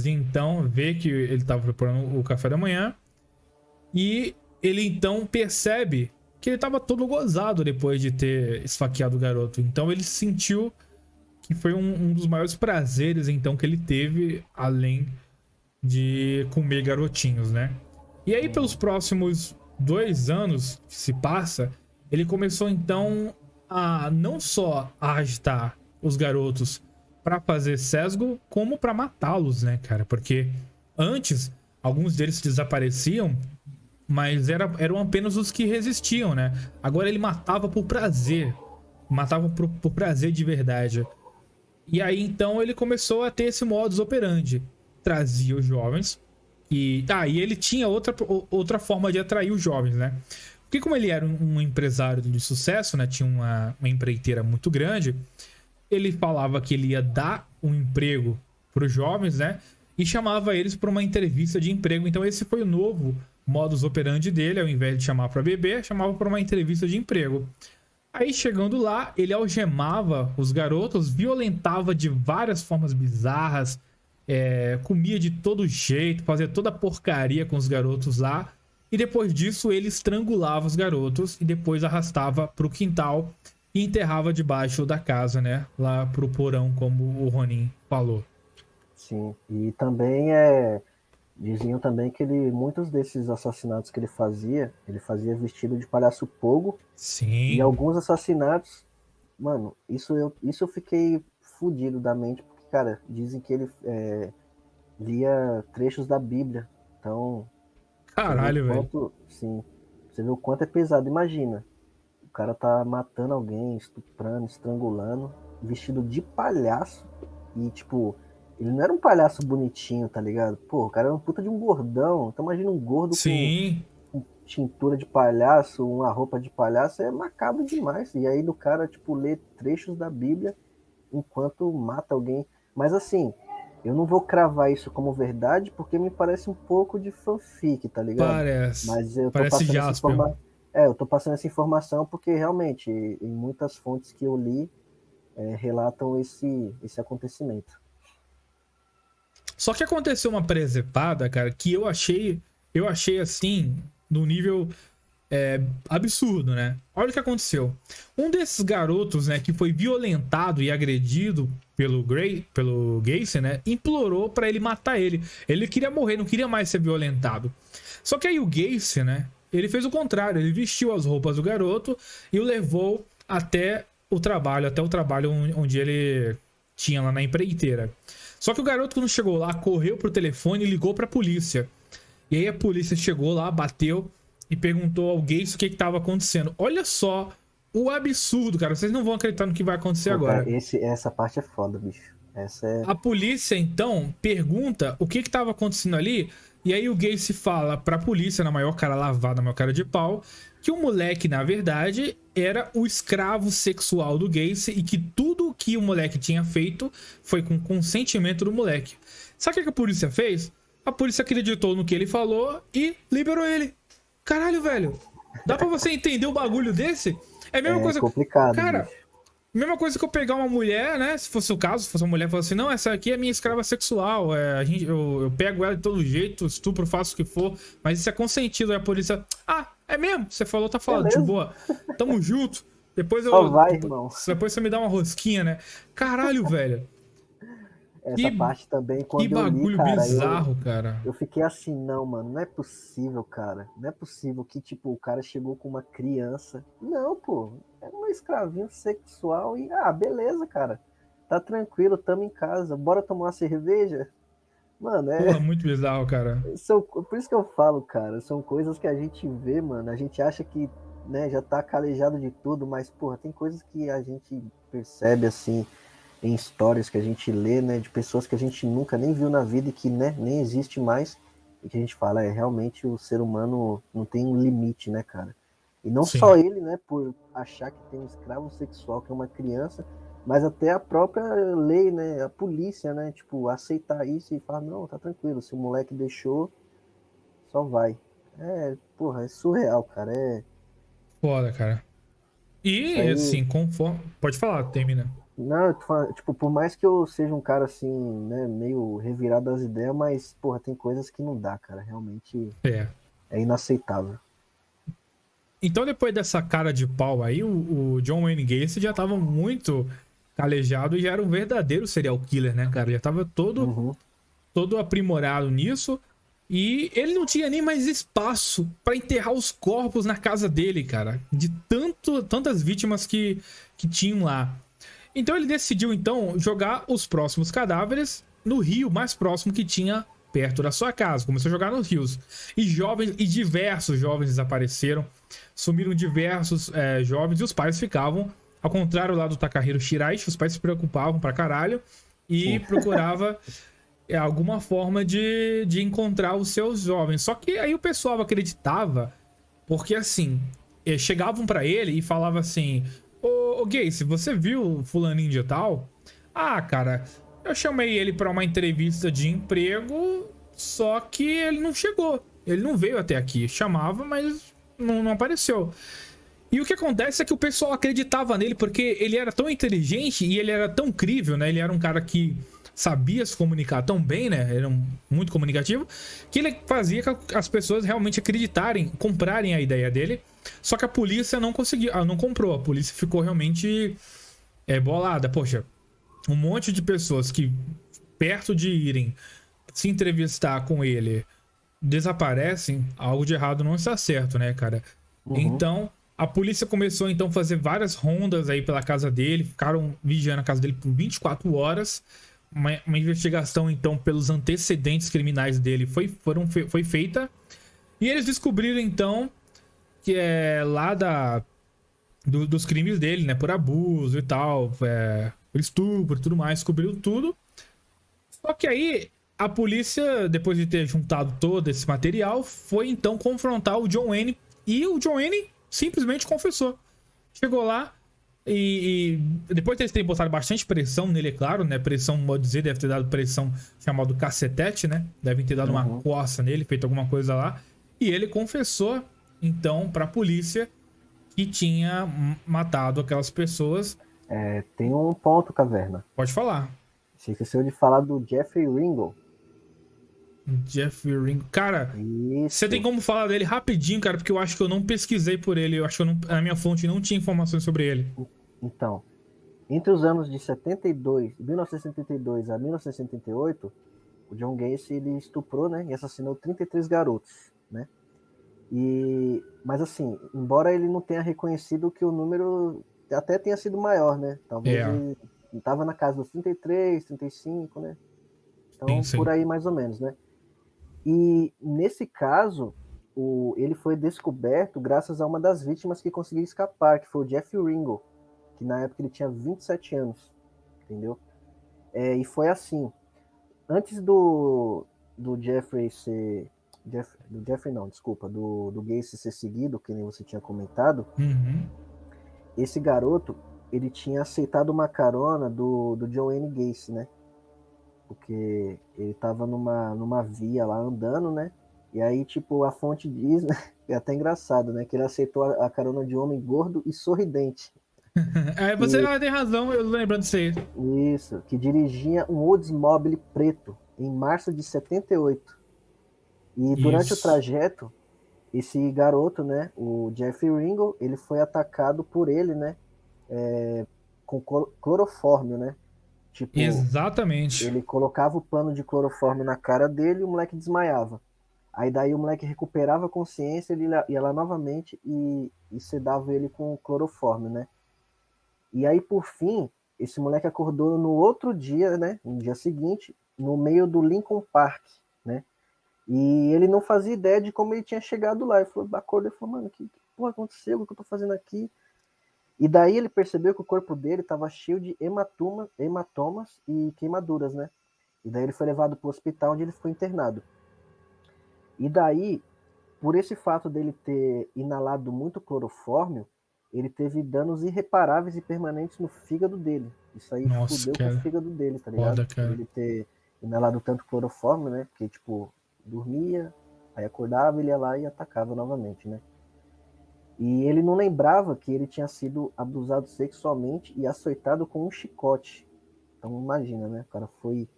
então, vê que ele tava preparando o café da manhã e ele então percebe que ele tava todo gozado depois de ter esfaqueado o garoto. Então ele sentiu que foi um dos maiores prazeres então que ele teve, além de comer garotinhos, né? E aí pelos próximos 2 anos que se passa, ele começou então a não só a agitar os garotos pra fazer sesgo, como pra matá-los, né, cara? Porque antes, alguns deles desapareciam, mas eram apenas os que resistiam, né? Agora ele matava por prazer. Matava por prazer de verdade. E aí, então, ele começou a ter esse modus operandi. Trazia os jovens. E ele tinha outra forma de atrair os jovens, né? Porque como ele era um empresário de sucesso, né? Tinha uma empreiteira muito grande. Ele falava que ele ia dar um emprego para os jovens, né? E chamava eles para uma entrevista de emprego. Então esse foi o novo modus operandi dele. Ao invés de chamar para beber, chamava para uma entrevista de emprego. Aí chegando lá, ele algemava os garotos, violentava de várias formas bizarras, comia de todo jeito, fazia toda porcaria com os garotos lá. E depois disso ele estrangulava os garotos e depois arrastava para o quintal e enterrava debaixo da casa, né? Lá pro porão, como o Ronin falou. Sim, e também diziam também que muitos desses assassinatos que ele fazia vestido de palhaço Pogo. Sim. E alguns assassinatos, mano, isso eu fiquei fudido da mente, porque, cara, dizem que ele lia trechos da Bíblia. Então, caralho, velho. Sim, você vê o quanto é pesado. Imagina, o cara tá matando alguém, estuprando, estrangulando, vestido de palhaço. E, tipo, ele não era um palhaço bonitinho, tá ligado? Pô, o cara era um puta de um gordão. Então imagina um gordo com tintura de palhaço, uma roupa de palhaço. É macabro demais. E aí do cara, tipo, lê trechos da Bíblia enquanto mata alguém. Mas assim, eu não vou cravar isso como verdade, porque me parece um pouco de fanfic, tá ligado? Parece. Mas eu tô Parece passando essa Jasper. eu tô passando essa informação porque realmente, em muitas fontes que eu li, relatam esse acontecimento. Só que aconteceu uma presepada, cara, que eu achei assim, no nível absurdo, né? Olha o que aconteceu. Um desses garotos, né, que foi violentado e agredido pelo Gacy, né, implorou pra ele matar ele. Ele queria morrer, não queria mais ser violentado. Só que aí o Gacy, né, ele fez o contrário. Ele vestiu as roupas do garoto e o levou até o trabalho onde ele tinha lá na empreiteira. Só que o garoto, quando chegou lá, correu pro telefone e ligou pra polícia. E aí a polícia chegou lá, bateu e perguntou ao Gacy o que estava acontecendo. Olha só o absurdo, cara. Vocês não vão acreditar no que vai acontecer agora. Essa parte é foda, bicho. A polícia, então, pergunta o que estava acontecendo ali. E aí o Gacy fala pra polícia, na maior cara lavada, na maior cara de pau, que o moleque, na verdade, era o escravo sexual do Gacy e que tudo que o moleque tinha feito foi com consentimento do moleque. Sabe o que a polícia fez? A polícia acreditou no que ele falou e liberou ele. Caralho, velho. Dá pra você entender um bagulho desse? É a mesma coisa. Complicado, cara, bicho. mesma coisa que eu pegar uma mulher, né? Se fosse o caso, se fosse uma mulher e falasse assim, não, essa aqui é minha escrava sexual. Eu pego ela de todo jeito, estupro, faço o que for, mas isso é consentido. Aí a polícia, é mesmo? Você falou, tá falando, de boa. Tamo junto. Depois irmão. Depois você me dá uma rosquinha, né? Caralho, velho. Essa parte também, quando que eu li, bagulho cara, bizarro, cara. Eu fiquei assim, não, mano, não é possível, cara. Não é possível que, tipo, o cara chegou com uma criança. Não, pô, é uma escravinha sexual e, beleza, cara. Tá tranquilo, tamo em casa, bora tomar uma cerveja? Mano, Porra, muito bizarro, cara. Por isso que eu falo, cara, são coisas que a gente vê, mano, a gente acha que né, já tá calejado de tudo, mas, porra, tem coisas que a gente percebe, assim, em histórias que a gente lê, né, de pessoas que a gente nunca nem viu na vida e que, né, nem existe mais, e que a gente fala, realmente o ser humano não tem um limite, né, cara? E não Sim. só ele, né, por achar que tem um escravo sexual que é uma criança, mas até a própria lei, né, a polícia, né, tipo, aceitar isso e falar, não, tá tranquilo, se o moleque deixou, só vai. Porra, é surreal, cara, Foda, cara. isso E, aí. assim, conforme. Pode falar, termina. Não, eu tô falando, tipo, por mais que eu seja um cara assim, né, meio revirado das ideias, mas, porra, tem coisas que não dá, cara. Realmente É. é inaceitável. Então, depois dessa cara de pau aí, o John Wayne Gacy já tava muito calejado e já era um verdadeiro serial killer, né, cara? Já tava Uhum. todo aprimorado nisso. E ele não tinha nem mais espaço pra enterrar os corpos na casa dele, cara. De tantas vítimas que tinham lá. Então ele decidiu, então, jogar os próximos cadáveres no rio mais próximo que tinha perto da sua casa. Começou a jogar nos rios. E diversos jovens desapareceram. Sumiram diversos jovens e os pais ficavam, ao contrário lá do Takahiro Shiraishi, os pais se preocupavam pra caralho e Sim. procurava alguma forma de encontrar os seus jovens. Só que aí o pessoal acreditava, porque assim, chegavam pra ele e falavam assim: ô Gacy, você viu fulaninho de tal? Ah, cara, eu chamei ele pra uma entrevista de emprego, só que ele não chegou. Ele não veio até aqui. Chamava, mas não apareceu. E o que acontece é que o pessoal acreditava nele porque ele era tão inteligente e ele era tão crível, né? Ele era um cara que sabia se comunicar tão bem, né? Era muito comunicativo, que ele fazia que as pessoas realmente acreditarem, comprarem a ideia dele. Só que a polícia não conseguiu, não comprou. A polícia ficou realmente bolada. Poxa, um monte de pessoas que, perto de irem se entrevistar com ele, desaparecem, algo de errado não está certo, né, cara? Uhum. Então, a polícia começou então a fazer várias rondas aí pela casa dele, ficaram vigiando a casa dele por 24 horas. Uma investigação então pelos antecedentes criminais dele foi feita. E eles descobriram então que é lá dos crimes dele, né? Por abuso e tal, por estupro e tudo mais, descobriram tudo. Só que aí a polícia, depois de ter juntado todo esse material, foi então confrontar o John Wayne. E o John Wayne simplesmente confessou. Chegou lá e depois de eles terem botado bastante pressão nele, é claro, né? Pressão, pode dizer, deve ter dado pressão chamado cacetete, né? Devem ter dado uma Uhum. coça nele, feito alguma coisa lá. E ele confessou, então, pra polícia que tinha matado aquelas pessoas. Tem um ponto, Caverna. Pode falar. Você esqueceu de falar do Jeffrey Ringel. Jeffrey Ring. Cara, você tem Isso. como falar dele rapidinho, cara? Porque eu acho que eu não pesquisei por ele. Eu acho que na minha fonte não tinha informações sobre ele. Então, entre os anos de 1972 a 1978, o John Gacy ele estuprou, né, e assassinou 33 garotos, né? Mas assim, embora ele não tenha reconhecido que o número até tenha sido maior, né? Talvez É, ele estava na casa dos 33, 35, né? sim, Então, por sim. aí mais ou menos, né? E nesse caso, ele foi descoberto graças a uma das vítimas que conseguiu escapar, que foi o Jeff Ringel, que na época ele tinha 27 anos, entendeu? E foi assim, antes do Jeffrey ser... do Jeffrey não, desculpa, do Gacy ser seguido, que nem você tinha comentado, Uhum. esse garoto, ele tinha aceitado uma carona do John Wayne Gacy, né? Porque ele tava numa via lá andando, né? E aí, tipo, a fonte diz, né? É até engraçado, né? Que ele aceitou a carona de um homem gordo e sorridente. Você Que, tem razão, eu lembrando disso aí. isso, que dirigia um Oldsmobile preto em março de 78. E durante o Isso. trajeto, esse garoto, né? O Jeffrey Ringel, ele foi atacado por ele, né? Com clorofórmio, né? Tipo, Exatamente. ele colocava o pano de clorofórmio na cara dele e o moleque desmaiava. Aí daí o moleque recuperava a consciência, ele ia lá novamente e sedava ele com clorofórmio, né? E aí, por fim, esse moleque acordou no outro dia, né? No dia seguinte, no meio do Lincoln Park, né? E ele não fazia ideia de como ele tinha chegado lá. Ele falou, acordou e falou, mano, que porra aconteceu? O que eu tô fazendo aqui? E daí ele percebeu que o corpo dele estava cheio de hematomas e queimaduras, né? E daí ele foi levado para o hospital, onde ele foi internado. E daí, por esse fato dele ter inalado muito clorofórmio, ele teve danos irreparáveis e permanentes no fígado dele. Isso aí Nossa, fudeu com cara. o fígado dele, tá ligado? Foda, cara. Por ele ter inalado tanto clorofórmio, né? Porque, tipo, dormia, aí acordava, ele ia lá e atacava novamente, né? E ele não lembrava que ele tinha sido abusado sexualmente e açoitado com um chicote. Então imagina, né? O cara foi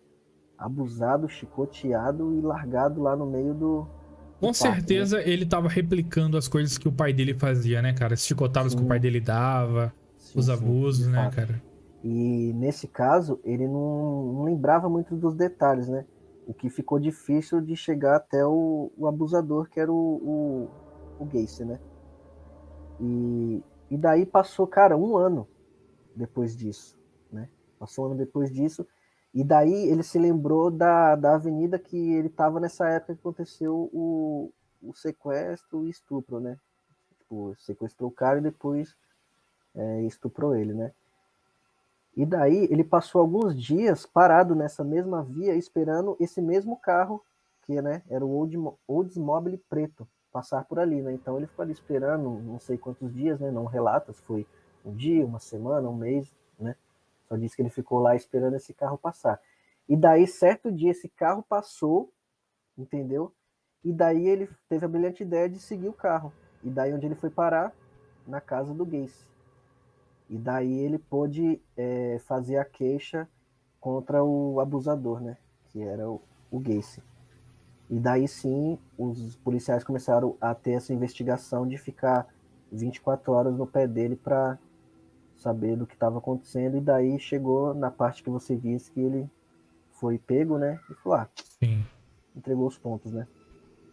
abusado, chicoteado e largado lá no meio do Com parque, certeza ele tava replicando as coisas que o pai dele fazia, né, cara? As chicotadas que o pai dele dava, Sim, os sim, abusos, de né, fato. cara? E nesse caso, ele não lembrava muito dos detalhes, né? O que ficou difícil de chegar até o abusador, que era o Gacy, né? E daí passou, cara, um ano depois disso, né? Passou um ano depois disso. E daí ele se lembrou da avenida que ele estava nessa época que aconteceu o sequestro e estupro, né? Tipo, sequestrou o cara e depois estuprou ele, né? E daí ele passou alguns dias parado nessa mesma via esperando esse mesmo carro, que, né, era o Oldsmobile preto, passar por ali, né? Então ele ficou ali esperando, não sei quantos dias, né? Não relata se foi um dia, uma semana, um mês, né? Só disse que ele ficou lá esperando esse carro passar. E daí, certo dia, esse carro passou, entendeu? E daí ele teve a brilhante ideia de seguir o carro. E daí onde ele foi parar? Na casa do Gacy. E daí ele pôde fazer a queixa contra o abusador, né? Que era o Gacy. E daí sim, os policiais começaram a ter essa investigação de ficar 24 horas no pé dele para saber do que estava acontecendo. E daí chegou na parte que você disse que ele foi pego, né? E falou, Sim. entregou os pontos, né?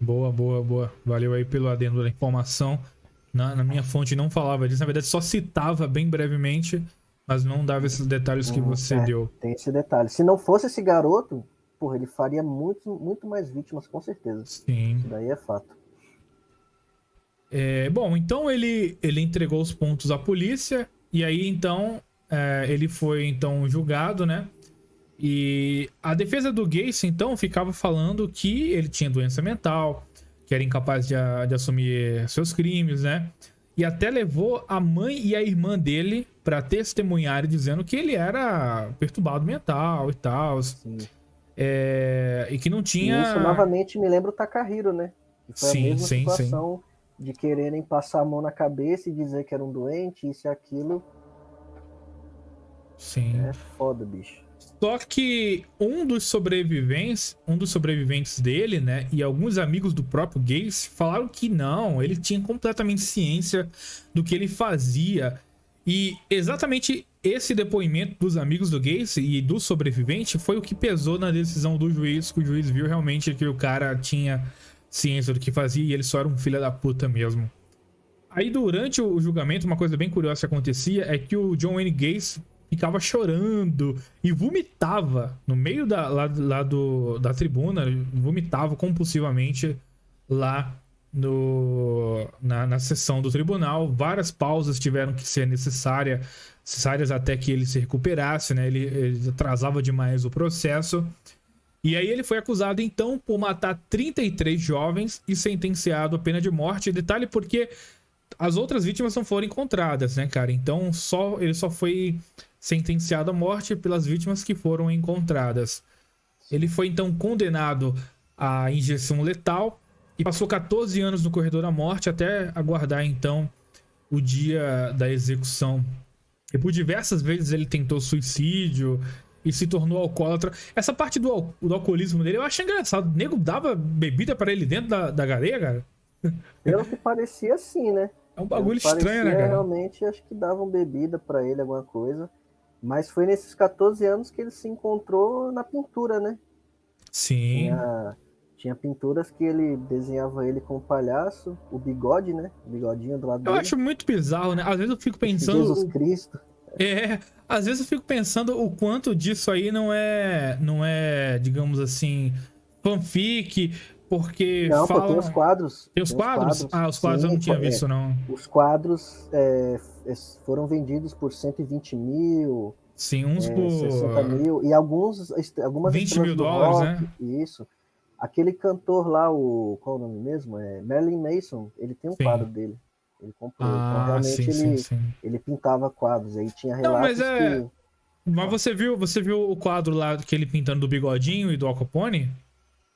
Boa, boa, boa. Valeu aí pelo adendo da informação. Na minha fonte não falava disso, na verdade só citava bem brevemente, mas não dava esses detalhes que você deu. Tem esse detalhe. Se não fosse esse garoto, porra, ele faria muito mais vítimas, com certeza. Sim. Isso daí é fato. Bom, então ele entregou os pontos à polícia e aí então ele foi então julgado, né? E a defesa do Gacy então ficava falando que ele tinha doença mental, que era incapaz de assumir seus crimes, né? E até levou a mãe e a irmã dele pra testemunhar, dizendo que ele era perturbado mental e tal. E que não tinha... E isso novamente me lembra o Takahiro, né? Que foi a mesma situação de quererem passar a mão na cabeça e dizer que era um doente, isso e aquilo. Sim. É foda, bicho. Só que um dos sobreviventes dele, né, e alguns amigos do próprio Gacy falaram que não, ele tinha completamente ciência do que ele fazia. E exatamente esse depoimento dos amigos do Gacy e do sobrevivente foi o que pesou na decisão do juiz, que o juiz viu realmente que o cara tinha ciência do que fazia e ele só era um filho da puta mesmo. Aí durante o julgamento, uma coisa bem curiosa que acontecia é que o John Wayne Gacy ficava chorando e vomitava no meio da tribuna, vomitava compulsivamente lá na sessão do tribunal. Várias pausas tiveram que ser necessárias até que ele se recuperasse, né? Ele atrasava demais o processo. E aí ele foi acusado então por matar 33 jovens e sentenciado à pena de morte. Detalhe porque as outras vítimas não foram encontradas, né, cara? Então ele só foi sentenciado à morte pelas vítimas que foram encontradas. Ele foi então condenado à injeção letal e passou 14 anos no corredor da morte até aguardar então o dia da execução. E por diversas vezes ele tentou suicídio e se tornou alcoólatra. Essa parte do alcoolismo dele eu acho engraçado. O nego dava bebida pra ele dentro da cadeia, cara? Pelo que parecia assim, né? É um bagulho estranho, né, cara? Realmente, acho que davam bebida pra ele, alguma coisa. Mas foi nesses 14 anos que ele se encontrou na pintura, né? Sim. Tinha pinturas que ele desenhava ele com o palhaço, o bigode, né? O bigodinho do lado dele. Eu acho muito bizarro, né? Às vezes eu fico pensando... Jesus Cristo. Às vezes eu fico pensando o quanto disso aí não é, digamos assim, fanfic porque Não, pô, tem falam... os quadros. Tem os quadros? Ah, os quadros eu não Sim, tinha visto, não. os quadros foram vendidos por 120 mil, Sim, uns 60 por mil, e algumas 20 mil estrelas do dólares, rock, né? isso. Aquele cantor lá, qual o nome mesmo? Marilyn Manson, ele tem um quadro Sim. dele. Ele comprou. Então, Ah, realmente, sim, sim, sim. ele pintava quadros. Aí tinha Não, mas relatos que... Mas você viu o quadro lá que ele pintando do Bigodinho e do Al Capone?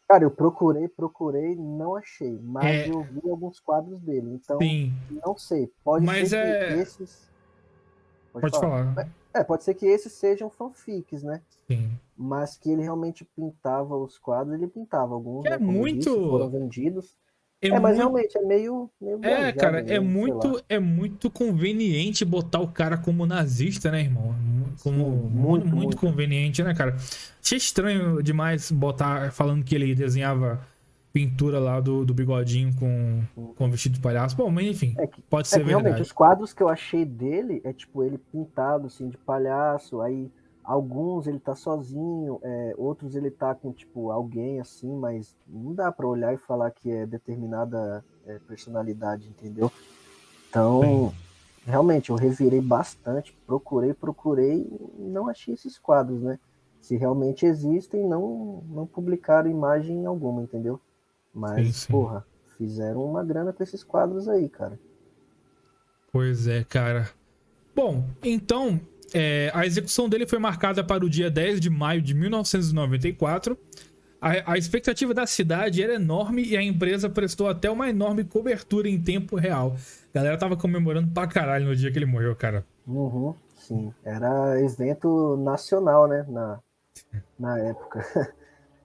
Cara, eu procurei, não achei. Mas É, eu vi alguns quadros dele. Então, sim. não sei. Pode ser Mas que é. esses... Pode Pode falar. falar. Pode ser que esses sejam fanfics, né? Sim. Mas que ele realmente pintava os quadros, ele pintava alguns, Que é né? Como eu disse, foram muito. vendidos. É Mas muito. realmente é meio É, cara, viajado mesmo, sei lá. é muito conveniente botar o cara como nazista, né, irmão? Como Sim, muito muito. conveniente, né, cara? Achei estranho demais botar falando que ele desenhava pintura lá do Bigodinho com vestido de palhaço. Bom, mas enfim, É que, pode é ser que realmente verdade. os quadros que eu achei dele é tipo ele pintado assim de palhaço, aí alguns ele tá sozinho, outros ele tá com tipo alguém assim, mas não dá pra olhar e falar que é determinada personalidade, entendeu? Sim, Então, realmente eu revirei bastante, procurei e não achei esses quadros, né? Se realmente existem, não publicaram imagem alguma, entendeu? sim, Mas, sim. porra, fizeram uma grana com esses quadros aí, cara. Pois é, cara. Bom, então, a execução dele foi marcada para o dia 10 de maio de 1994. A expectativa da cidade era enorme e a empresa prestou até uma enorme cobertura em tempo real. A galera tava comemorando pra caralho no dia que ele morreu, cara. Uhum, sim, era evento nacional, né, na época.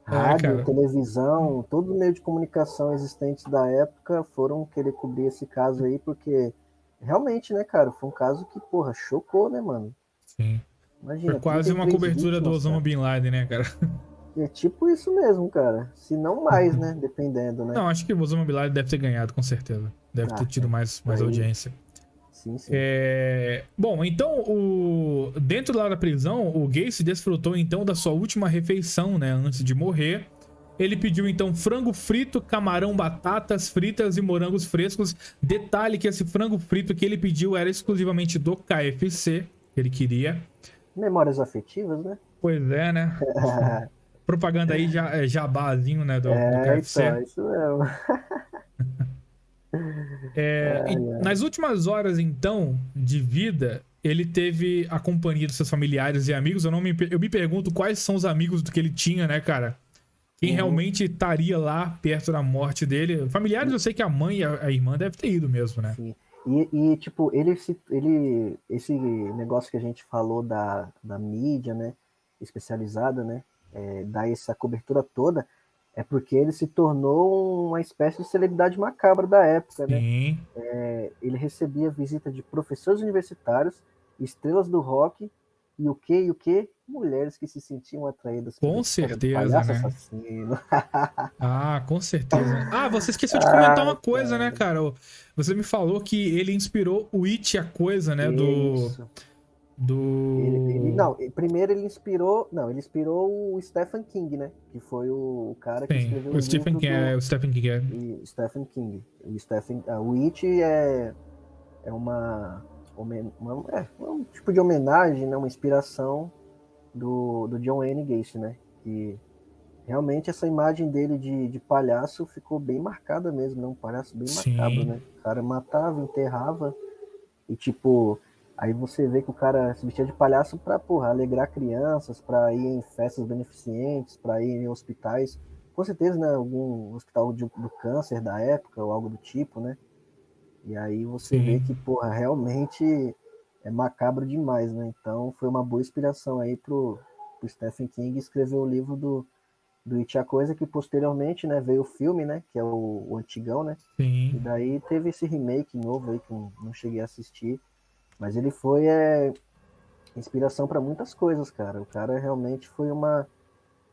É, Rádio, cara. televisão, todo meio de comunicação existente da época foram querer cobrir esse caso aí, porque realmente, né, cara, foi um caso que, porra, chocou, né, mano? Sim. Foi Imagina, quase uma 33 cobertura do vítimas, Osama cara. Bin Laden, né, cara? É tipo isso mesmo, cara. Se não mais, né, dependendo, né? Não, acho que o Osama Bin Laden deve ter ganhado, com certeza. Deve ter Ah, tido isso mais aí, audiência. sim, sim. Bom, então, dentro lá da prisão, o Gacy desfrutou então da sua última refeição, né, antes de morrer. Ele pediu então frango frito, camarão, batatas fritas e morangos frescos. Detalhe que esse frango frito que ele pediu era exclusivamente do KFC, que ele queria. Memórias afetivas, né? Pois é, né? Propaganda aí, jabazinho, né, do Então, KFC. é isso mesmo. E Ai, ai. nas últimas horas, então, de vida, ele teve a companhia dos seus familiares e amigos. Eu me pergunto quais são os amigos do que ele tinha, né, cara? Quem Uhum. realmente estaria lá perto da morte dele. Familiares, eu sei que a mãe e a irmã devem ter ido mesmo, né? Sim. Tipo, esse negócio que a gente falou da mídia, né, especializada, né, dar essa cobertura toda, é porque ele se tornou uma espécie de celebridade macabra da época, né? Sim, Ele recebia visita de professores universitários, estrelas do rock e o que? Mulheres que se sentiam atraídas por com esse cara de certeza, palhaço né? assassino. Ah, com certeza. Ah, você esqueceu de comentar uma Ai, coisa, né, cara, cara? Você me falou que ele inspirou o It, a coisa, né, isso. do... Primeiro ele inspirou, não, ele inspirou o Stephen King, né? Que foi o cara que Sim, escreveu o o Stephen livro King, do o Stephen King é... Stephen King. O It é um tipo de homenagem, né? Uma inspiração do John Wayne Gacy, né? E realmente essa imagem dele de palhaço ficou bem marcada mesmo, né? Um palhaço bem macabro, Sim, né? O cara matava, enterrava e tipo, aí você vê que o cara se vestia de palhaço pra, porra, alegrar crianças, pra ir em festas beneficentes, pra ir em hospitais. Com certeza, né? Algum hospital do câncer da época ou algo do tipo, né? E aí você vê sim. que, porra, realmente é macabro demais, né? Então foi uma boa inspiração aí pro Stephen King escrever o livro do It a Coisa, que posteriormente, né, veio o filme, né? Que é o antigão, né? E Sim, daí teve esse remake novo aí que eu não cheguei a assistir. Mas ele foi inspiração para muitas coisas, cara. O cara realmente foi uma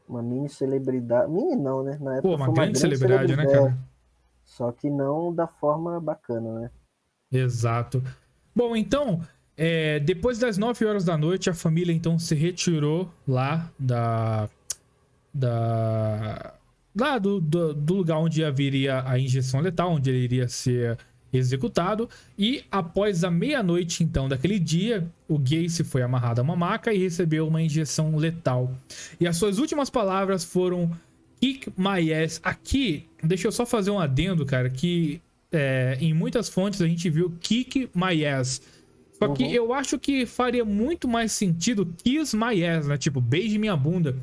mini celebridade. Mini não, né? Na pô, época uma foi uma grande grande celebridade, né, celebridade. cara? Só que não da forma bacana, né? Exato. Bom, então, depois das 9 horas da noite, a família então se retirou lá da lá do lugar onde haveria a injeção letal, onde ele iria ser executado. E após a meia-noite, então, daquele dia, o Gacy foi amarrado a uma maca e recebeu uma injeção letal. E as suas últimas palavras foram "Kick my ass". Aqui, deixa eu só fazer um adendo, cara, que em muitas fontes a gente viu "Kick my ass". Só que eu acho que faria muito mais sentido "Kiss my ass", né? Tipo, beije minha bunda.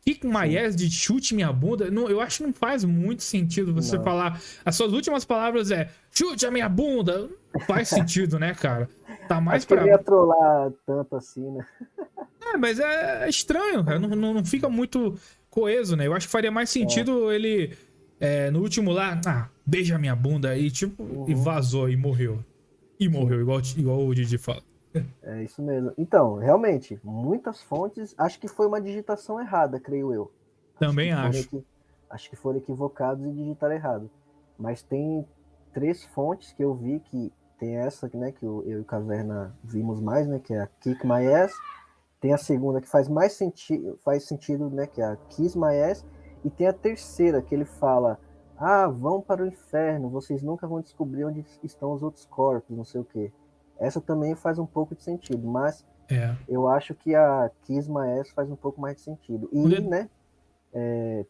"Kick my ass", de chute minha bunda, não, eu acho que não faz muito sentido você falar. As suas últimas palavras chute a minha bunda. Não faz sentido, né, cara? Tá mais Acho que pra. ele ia trollar tanto assim, né? Mas é estranho, cara. Não fica muito coeso, né? Eu acho que faria mais sentido ele, no último lá, beija minha bunda e tipo, e vazou e morreu. E morreu, igual o Didi fala. É isso mesmo. Então, realmente, muitas fontes, acho que foi uma digitação errada, creio eu. Também acho. Acho que foram equivocados e digitaram errado. Mas tem 3 fontes que eu vi que tem essa, né, que eu e o Caverna vimos mais, né, que é a Kick My Ass. Tem a segunda que faz sentido, né, que é a Kiss My Ass. E tem a terceira que ele fala: vão para o inferno, vocês nunca vão descobrir onde estão os outros corpos, não sei o quê. Essa também faz um pouco de sentido, mas É. eu acho que a Kiss My Ass faz um pouco mais de sentido. E, né,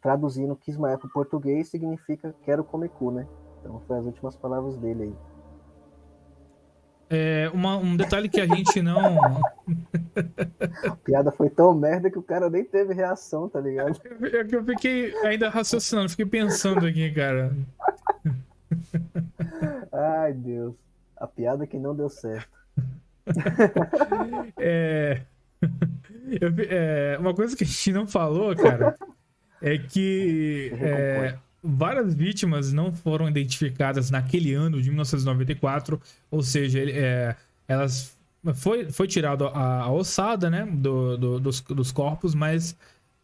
traduzindo Kiss My Ass para o português significa quero comer cu, né? Então foi as últimas palavras dele aí. Um detalhe que a gente não. A piada foi tão merda que o cara nem teve reação, tá ligado? É que eu fiquei ainda raciocinando, fiquei pensando aqui, cara. Ai, Deus. A piada que não deu certo. É... Uma coisa que a gente não falou, cara, é que várias vítimas não foram identificadas naquele ano de 1994, ou seja, elas foi tirado a ossada, né, dos corpos, mas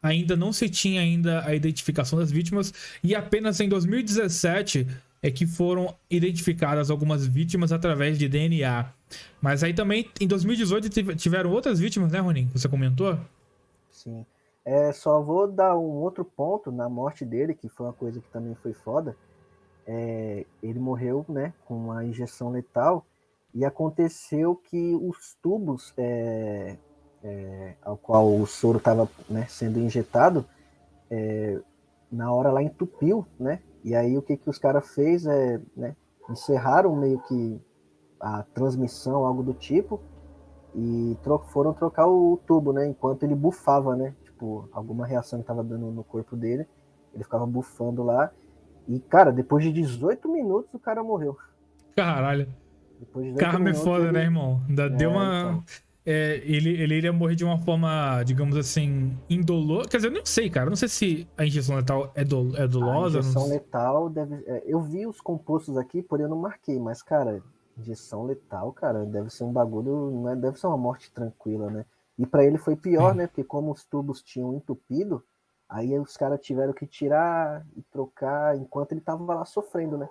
ainda não se tinha ainda a identificação das vítimas, e apenas em 2017 é que foram identificadas algumas vítimas através de DNA. Mas aí também, em 2018, tiveram outras vítimas, né, Ronin? Você comentou? Sim. Só vou dar um outro ponto na morte dele, que foi uma coisa que também foi foda. Ele morreu, né, com uma injeção letal, e aconteceu que os tubos ao qual o soro estava, né, sendo injetado, na hora lá entupiu, né? E aí o que os caras fez né, encerraram meio que a transmissão, algo do tipo, e foram trocar o tubo, né? Enquanto ele bufava, né? Tipo, alguma reação que tava dando no corpo dele, ele ficava bufando lá. E, cara, depois de 18 minutos o cara morreu. Caralho. Depois de 18 Karma é minutos foda, ele... né, irmão? Ainda deu uma. Então. Ele iria morrer de uma forma, digamos assim, indolor. Quer dizer, eu não sei, cara. Eu não sei se a injeção letal é A dolosa. injeção letal deve... eu vi os compostos aqui, porém eu não marquei. Mas, cara, injeção letal, cara, deve ser um bagulho... Não deve ser uma morte tranquila, né? E pra ele foi pior, Sim. né? Porque como os tubos tinham entupido, aí os caras tiveram que tirar e trocar enquanto ele tava lá sofrendo, né?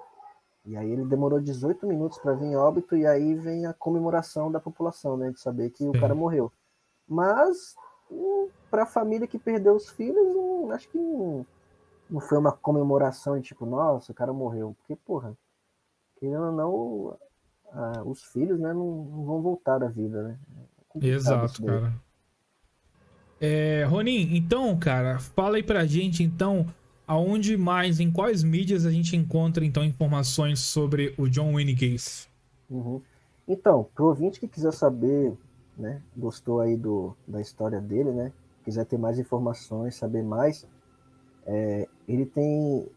E aí ele demorou 18 minutos para vir em óbito, e aí vem a comemoração da população, né? De saber que o cara morreu. Mas, para a família que perdeu os filhos, acho que não foi uma comemoração de tipo, nossa, o cara morreu. Porque, porra, querendo ou não, os filhos, né, não vão voltar à vida, né? É complicado isso Exato, daí. cara. Ronin, então, cara, fala aí pra gente, então, aonde mais, em quais mídias a gente encontra, então, informações sobre o John Wayne Gacy? Uhum. Então, pro ouvinte que quiser saber, né, gostou aí da história dele, né, quiser ter mais informações, saber mais, ele tem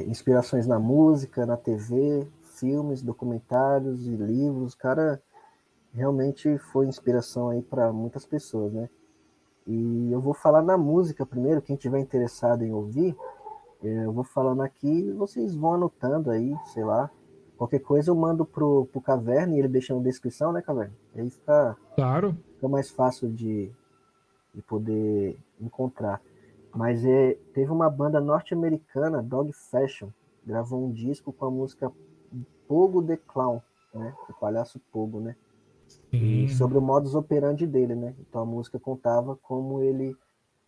inspirações na música, na TV, filmes, documentários e livros. O cara realmente foi inspiração aí para muitas pessoas, né? E eu vou falar na música primeiro, quem tiver interessado em ouvir, eu vou falando aqui, vocês vão anotando aí, sei lá. Qualquer coisa eu mando pro Caverna e ele deixa na descrição, né, Caverna? Aí Claro. fica mais fácil de poder encontrar. Mas teve uma banda norte-americana, Dog Fashion, gravou um disco com a música Pogo the Clown, né? O palhaço Pogo, né? E Sim. sobre o modus operandi dele, né? Então a música contava como ele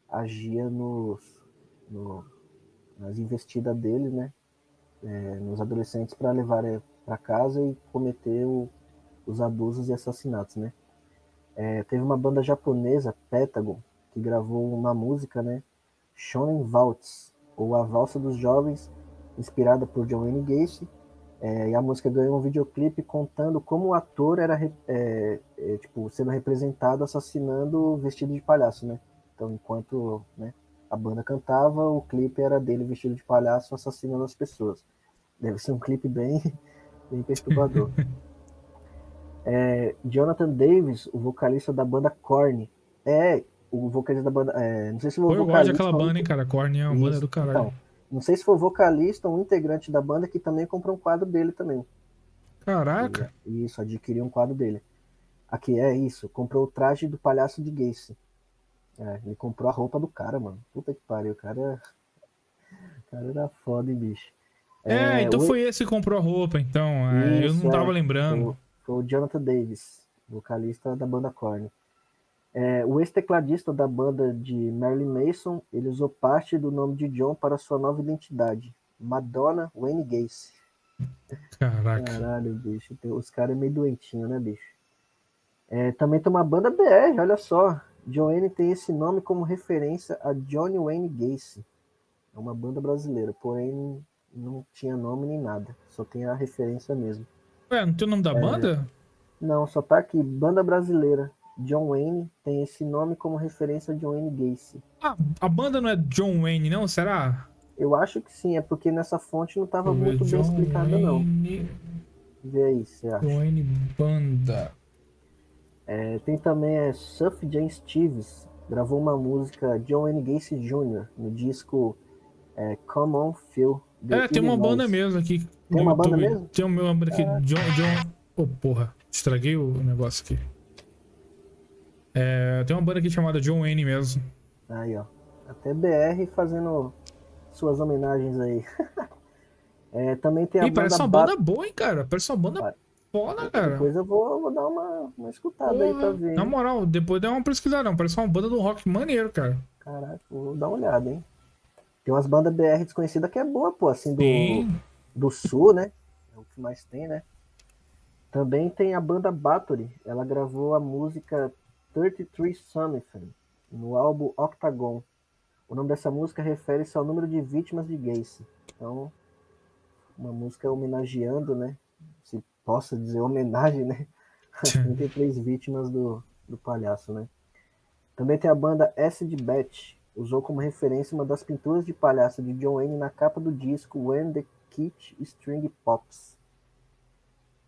agia no, as investidas dele, né, nos adolescentes para levar para casa e cometer os abusos e assassinatos, né. Teve uma banda japonesa, Pentagon, que gravou uma música, né, Shonen Waltz, ou A Valsa dos Jovens, inspirada por John Wayne Gacy, e a música ganhou um videoclipe contando como o ator era tipo, sendo representado assassinando vestido de palhaço, né? Então, enquanto, né, a banda cantava, o clipe era dele vestido de palhaço assassinando as pessoas. Deve ser um clipe bem, bem perturbador. Jonathan Davis, o vocalista da banda Korn. O vocalista da banda. Não sei se foi Pô, o eu gosto vocalista. daquela banda, hein, cara. Korn é uma banda Isso, do caralho. então, não sei se foi o vocalista ou um integrante da banda que também comprou um quadro dele também. Caraca. Isso, adquiriu um quadro dele. Aqui é isso, comprou o traje do palhaço de Gacy. Ele comprou a roupa do cara, mano. Puta que pariu, o cara era foda, hein, bicho. Então foi esse que comprou a roupa, então. Eu Isso, não tava lembrando. Foi o Jonathan Davis, vocalista da banda Korn. O ex-tecladista da banda de Marilyn Manson, ele usou parte do nome de John para sua nova identidade, Madonna Wayne Gacy. Caraca. Caralho, bicho, os caras é meio doentinho, né, bicho? Também tem uma banda BR, olha só. John Wayne tem esse nome como referência a Johnny Wayne Gacy. É uma banda brasileira, porém não tinha nome nem nada, só tem a referência mesmo. Ué, não tem o nome da banda? Não, só tá aqui, banda brasileira. John Wayne tem esse nome como referência a John Wayne Gacy. A banda não é John Wayne, não? Será? Eu acho que sim, é porque nessa fonte não estava muito bem explicada, não. Vê aí, você acha. John Wayne Banda. Tem também Surf Jane Steves, gravou uma música John Wayne Gacy Jr. no disco Come On Phil. Tem uma banda mesmo aqui. Tem uma banda mesmo? Tem uma banda aqui, John... Oh, porra, estraguei o negócio aqui. Tem uma banda aqui chamada John Wayne mesmo. Aí, ó. Até BR fazendo suas homenagens aí. Também tem a banda... Parece uma banda boa, hein, cara? Parece uma banda foda, cara. Depois eu vou dar uma escutada aí pra ver. Na moral, depois dá uma pesquisada, não. Parece uma banda do rock maneiro, cara. Caraca, vou dar uma olhada, hein. Tem umas bandas BR desconhecidas que é boa, pô, assim, do sul, né? É o que mais tem, né? Também tem a banda Bathory. Ela gravou a música 33 Something no álbum Octagon. O nome dessa música refere-se ao número de vítimas de Gacy. Então, uma música homenageando, né? Se possa dizer homenagem, né? As 33 vítimas do palhaço, né? Também tem a banda Acid Bat. Usou como referência uma das pinturas de palhaço de John Wayne na capa do disco When the Kit String Pops.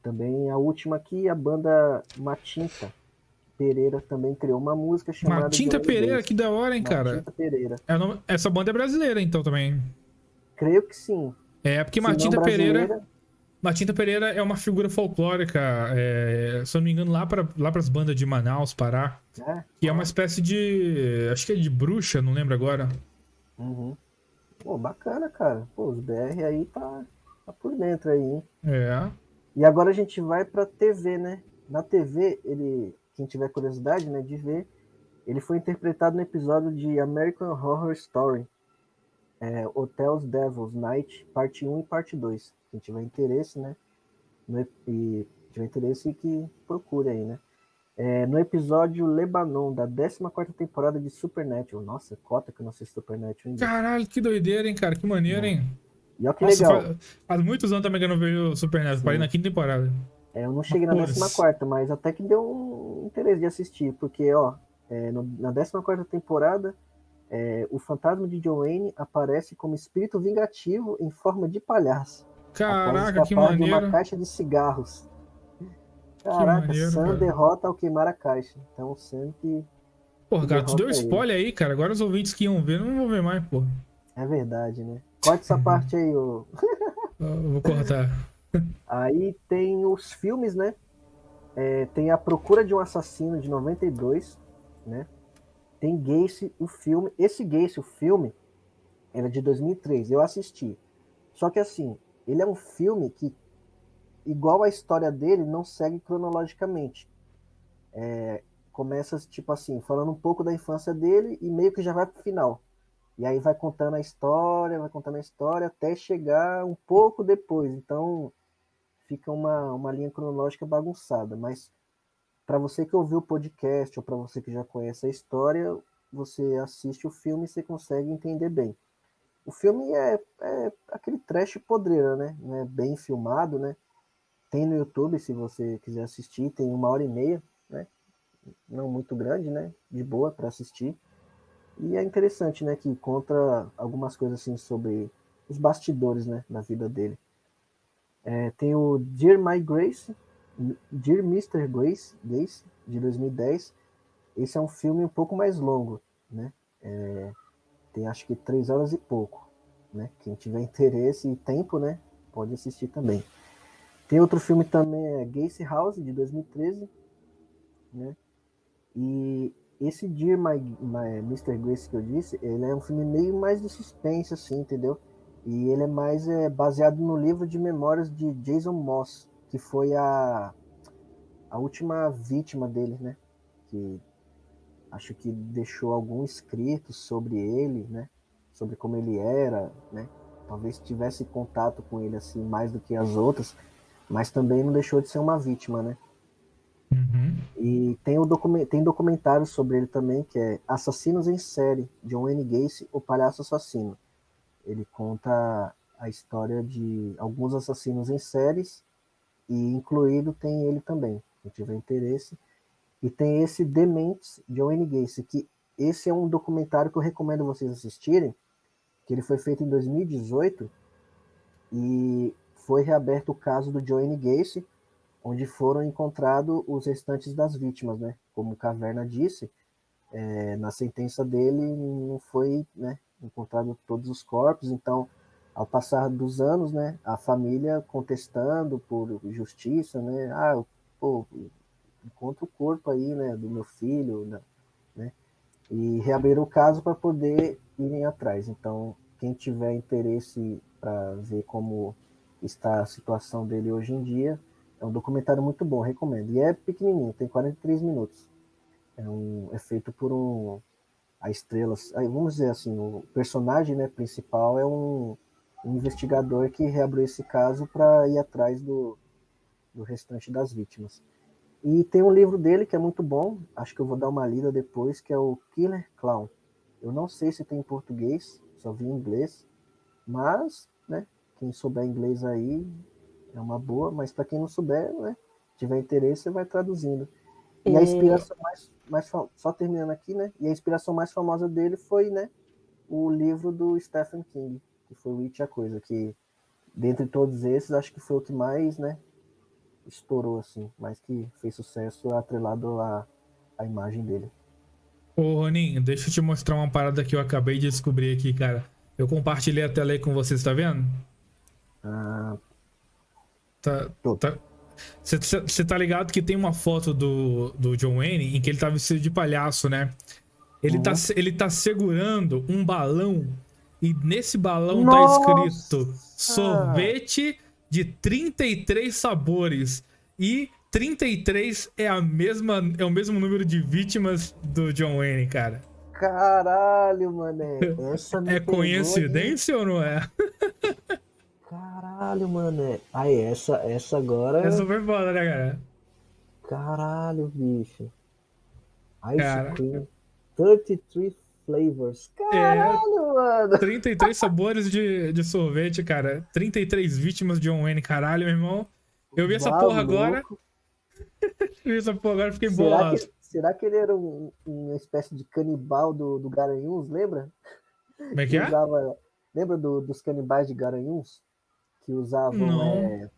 Também a última aqui, a banda Matinta Pereira também criou uma música chamada... Matinta Pereira, que da hora, hein, cara? Matinta Pereira. Essa banda é brasileira, então, também. Creio que sim. Porque Matinta Pereira é uma figura folclórica, se eu não me engano, lá para as bandas de Manaus, Pará. Que é uma espécie de... acho que é de bruxa, não lembro agora. Uhum. Pô, bacana, cara. Pô, os BR aí tá por dentro aí, hein? E agora a gente vai pra TV, né? Na TV, quem tiver curiosidade, né, de ver, ele foi interpretado no episódio de American Horror Story, Hotel's Devil's Night, parte 1 e parte 2. Quem tiver interesse, né? Que procure aí, né? No episódio Lebanon, da 14ª temporada de Supernatural. Nossa, cota que eu não assisto Supernatural ainda. Caralho, que doideira, hein, cara? Que maneiro, hein? E olha que legal. Faz muitos anos também que eu não vejo Supernatural. Parei na 5ª temporada. Eu não cheguei na 14ª, mas até que deu um interesse de assistir. Porque, na 14ª temporada, o fantasma de John Wayne aparece como espírito vingativo em forma de palhaço. Caraca, que maneiro. De uma caixa de cigarros. Caraca, Sam derrota ao queimar a caixa. Então, Sam que... Porra, cara, tu deu spoiler aí, cara. Agora os ouvintes que iam ver não vão ver mais, porra. É verdade, né? Corta essa parte aí, ô. Eu vou cortar. Aí tem os filmes, né? Tem A Procura de um Assassino, de 92, né? Tem Gacy, o filme. Esse Gacy, o filme, era de 2003. Eu assisti. Só que assim, ele é um filme que, igual a história dele, não segue cronologicamente. Começa, tipo assim, falando um pouco da infância dele e meio que já vai pro final. E aí vai contando a história, até chegar um pouco depois. Então fica uma linha cronológica bagunçada. Mas para você que ouviu o podcast ou para você que já conhece a história, você assiste o filme e você consegue entender bem. O filme é aquele trash podreira, né? É bem filmado, né? Tem no YouTube, se você quiser assistir, tem 1h30, né? Não muito grande, né? De boa para assistir. E é interessante, né? Que conta algumas coisas assim sobre os bastidores, né? Da vida dele. Tem o Dear My Grace, Dear Mr. Grace, de 2010. Esse é um filme um pouco mais longo, né? Tem acho que 3 horas e pouco, né? Quem tiver interesse e tempo, né? Pode assistir também. Tem outro filme também, Gacy House, de 2013, né? E esse Dear My Mr. Grace que eu disse, ele é um filme meio mais de suspense, assim, entendeu? E ele é mais baseado no livro de memórias de Jason Moss, que foi a última vítima dele, né? Que acho que deixou algum escrito sobre ele, né? Sobre como ele era, né? Talvez tivesse contato com ele assim mais do que as outras, mas também não deixou de ser uma vítima, né? Uhum. E tem documentários sobre ele também, que é Assassinos em Série, John Wayne Gacy, o Palhaço Assassino. Ele conta a história de alguns assassinos em séries, e incluído tem ele também, quem tiver interesse. E tem esse Dementes, de John Wayne Gacy, que esse é um documentário que eu recomendo vocês assistirem, que ele foi feito em 2018, e foi reaberto o caso do John Wayne Gacy, onde foram encontrados os restantes das vítimas, né? Como o Caverna disse, na sentença dele não foi, né, encontrado todos os corpos, então, ao passar dos anos, né, a família contestando por justiça, né, pô, encontra o corpo aí, né, do meu filho, né, e reabriram o caso para poder irem atrás. Então, quem tiver interesse para ver como está a situação dele hoje em dia, é um documentário muito bom, recomendo. E é pequenininho, tem 43 minutos. É feito por a estrela, vamos dizer assim, o personagem, né, principal é um investigador que reabriu esse caso para ir atrás do restante das vítimas. E tem um livro dele que é muito bom, acho que eu vou dar uma lida depois, que é o Killer Clown. Eu não sei se tem em português, só vi em inglês, mas, né, quem souber inglês aí é uma boa, mas para quem não souber, né, tiver interesse, você vai traduzindo. E a inspiração só terminando aqui, né, e a inspiração mais famosa dele foi, né, o livro do Stephen King, que foi o It, a Coisa, que dentre todos esses, acho que foi o que mais, né, estourou, assim, mais que fez sucesso atrelado à imagem dele. Ô, Roninho, deixa eu te mostrar uma parada que eu acabei de descobrir aqui, cara. Eu compartilhei a tela aí com vocês, tá vendo? Ah, Tá, tô. tá. Você tá ligado que tem uma foto do John Wayne em que ele tá vestido de palhaço, né? Ele tá segurando um balão e nesse balão tá escrito sorvete de 33 sabores. E 33 é o mesmo número de vítimas do John Wayne, cara. Caralho, mané. Essa me É pegou coincidência ou não é? Caralho, mané. Aí, essa agora. É super foda, né, cara? Caralho, bicho. Ice Cara, Cream. 33 Flavors. é Caralho, mano. 33 sabores de sorvete, cara. 33 vítimas de John Wayne, caralho, meu irmão. Eu vi essa porra agora. Maluco. Eu vi essa porra agora e fiquei Será bolado. será que ele era uma espécie de canibal do Garanhuns, lembra? Como é que Que é? usava. Lembra dos canibais de Garanhuns? Que usavam. Não.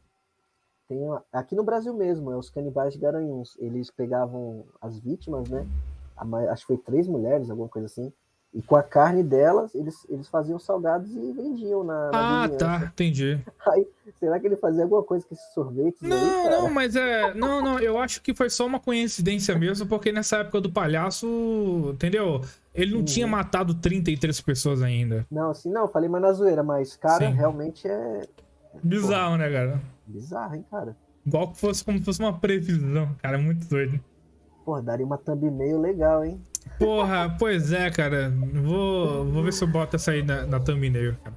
Aqui no Brasil mesmo, os canibais de Garanhuns. Eles pegavam as vítimas, né? Acho que foi 3 mulheres, alguma coisa assim. E com a carne delas, eles faziam salgados e vendiam na Ah, vizinhança. tá, entendi. Aí, será que ele fazia alguma coisa com esses sorvetes aí, Não, cara? não, mas Não, eu acho que foi só uma coincidência mesmo, porque nessa época do palhaço, entendeu? Ele não tinha matado 33 pessoas ainda. Não, assim, não, falei mais na zoeira, mas, cara, Sim. realmente é Bizarro, né, cara? bizarro, hein, cara? Igual que fosse como se fosse uma previsão, cara, muito doido. Pô, daria uma thumbnail legal, hein? Porra, pois é, cara. Vou ver se eu boto essa aí na thumbnail, cara.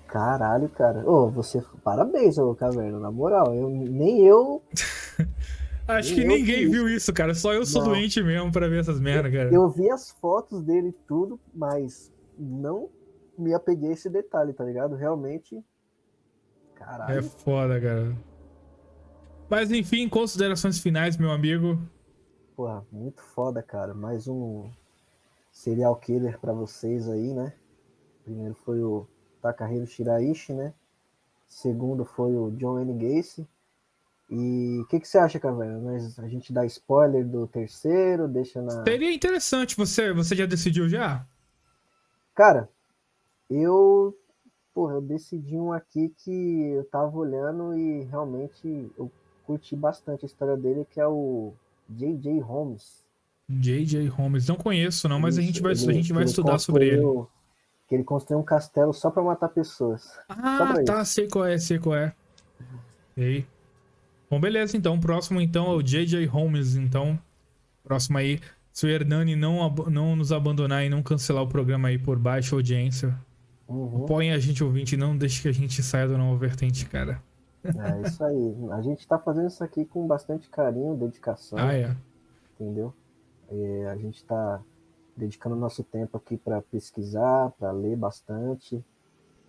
Caralho, cara. Ô, você. Parabéns, ô Caverna, na moral. Acho Nem que eu vi ninguém viu isso. isso, cara. Só eu sou Não. doente mesmo pra ver essas merda, cara. Eu vi as fotos dele e tudo, mas não me apeguei a esse detalhe, tá ligado? Realmente. É Caralho. foda, cara. Mas enfim, considerações finais, meu amigo. Porra, muito foda, cara. Mais um serial killer pra vocês aí, né? Primeiro foi o Takahiro Shiraishi, né? Segundo foi o John Wayne Gacy. E o que você acha, Caverna? A gente dá spoiler do terceiro, deixa na. Seria interessante. Você já decidiu já? Cara, eu. Porra, eu decidi um aqui que eu tava olhando e realmente eu curti bastante a história dele, que é o J.J. Holmes. J.J. Holmes. Não conheço, não, mas a Isso, gente a gente que vai ele estudar sobre ele. construiu. Que ele construiu um castelo só pra matar pessoas. Só Ah, pra tá. isso. Sei qual é, sei qual é. Sei. Bom, beleza, então. O próximo, então, é o J.J. Holmes, então. Próximo aí. Se o Hernani não nos abandonar e não cancelar o programa aí por baixa audiência, Uhum. apoiem a gente, ouvinte, e não deixe que a gente saia do Nova Vertente, cara. É isso aí. A gente tá fazendo isso aqui com bastante carinho, Ah, dedicação, é. entendeu? A gente tá dedicando nosso tempo aqui para pesquisar, para ler bastante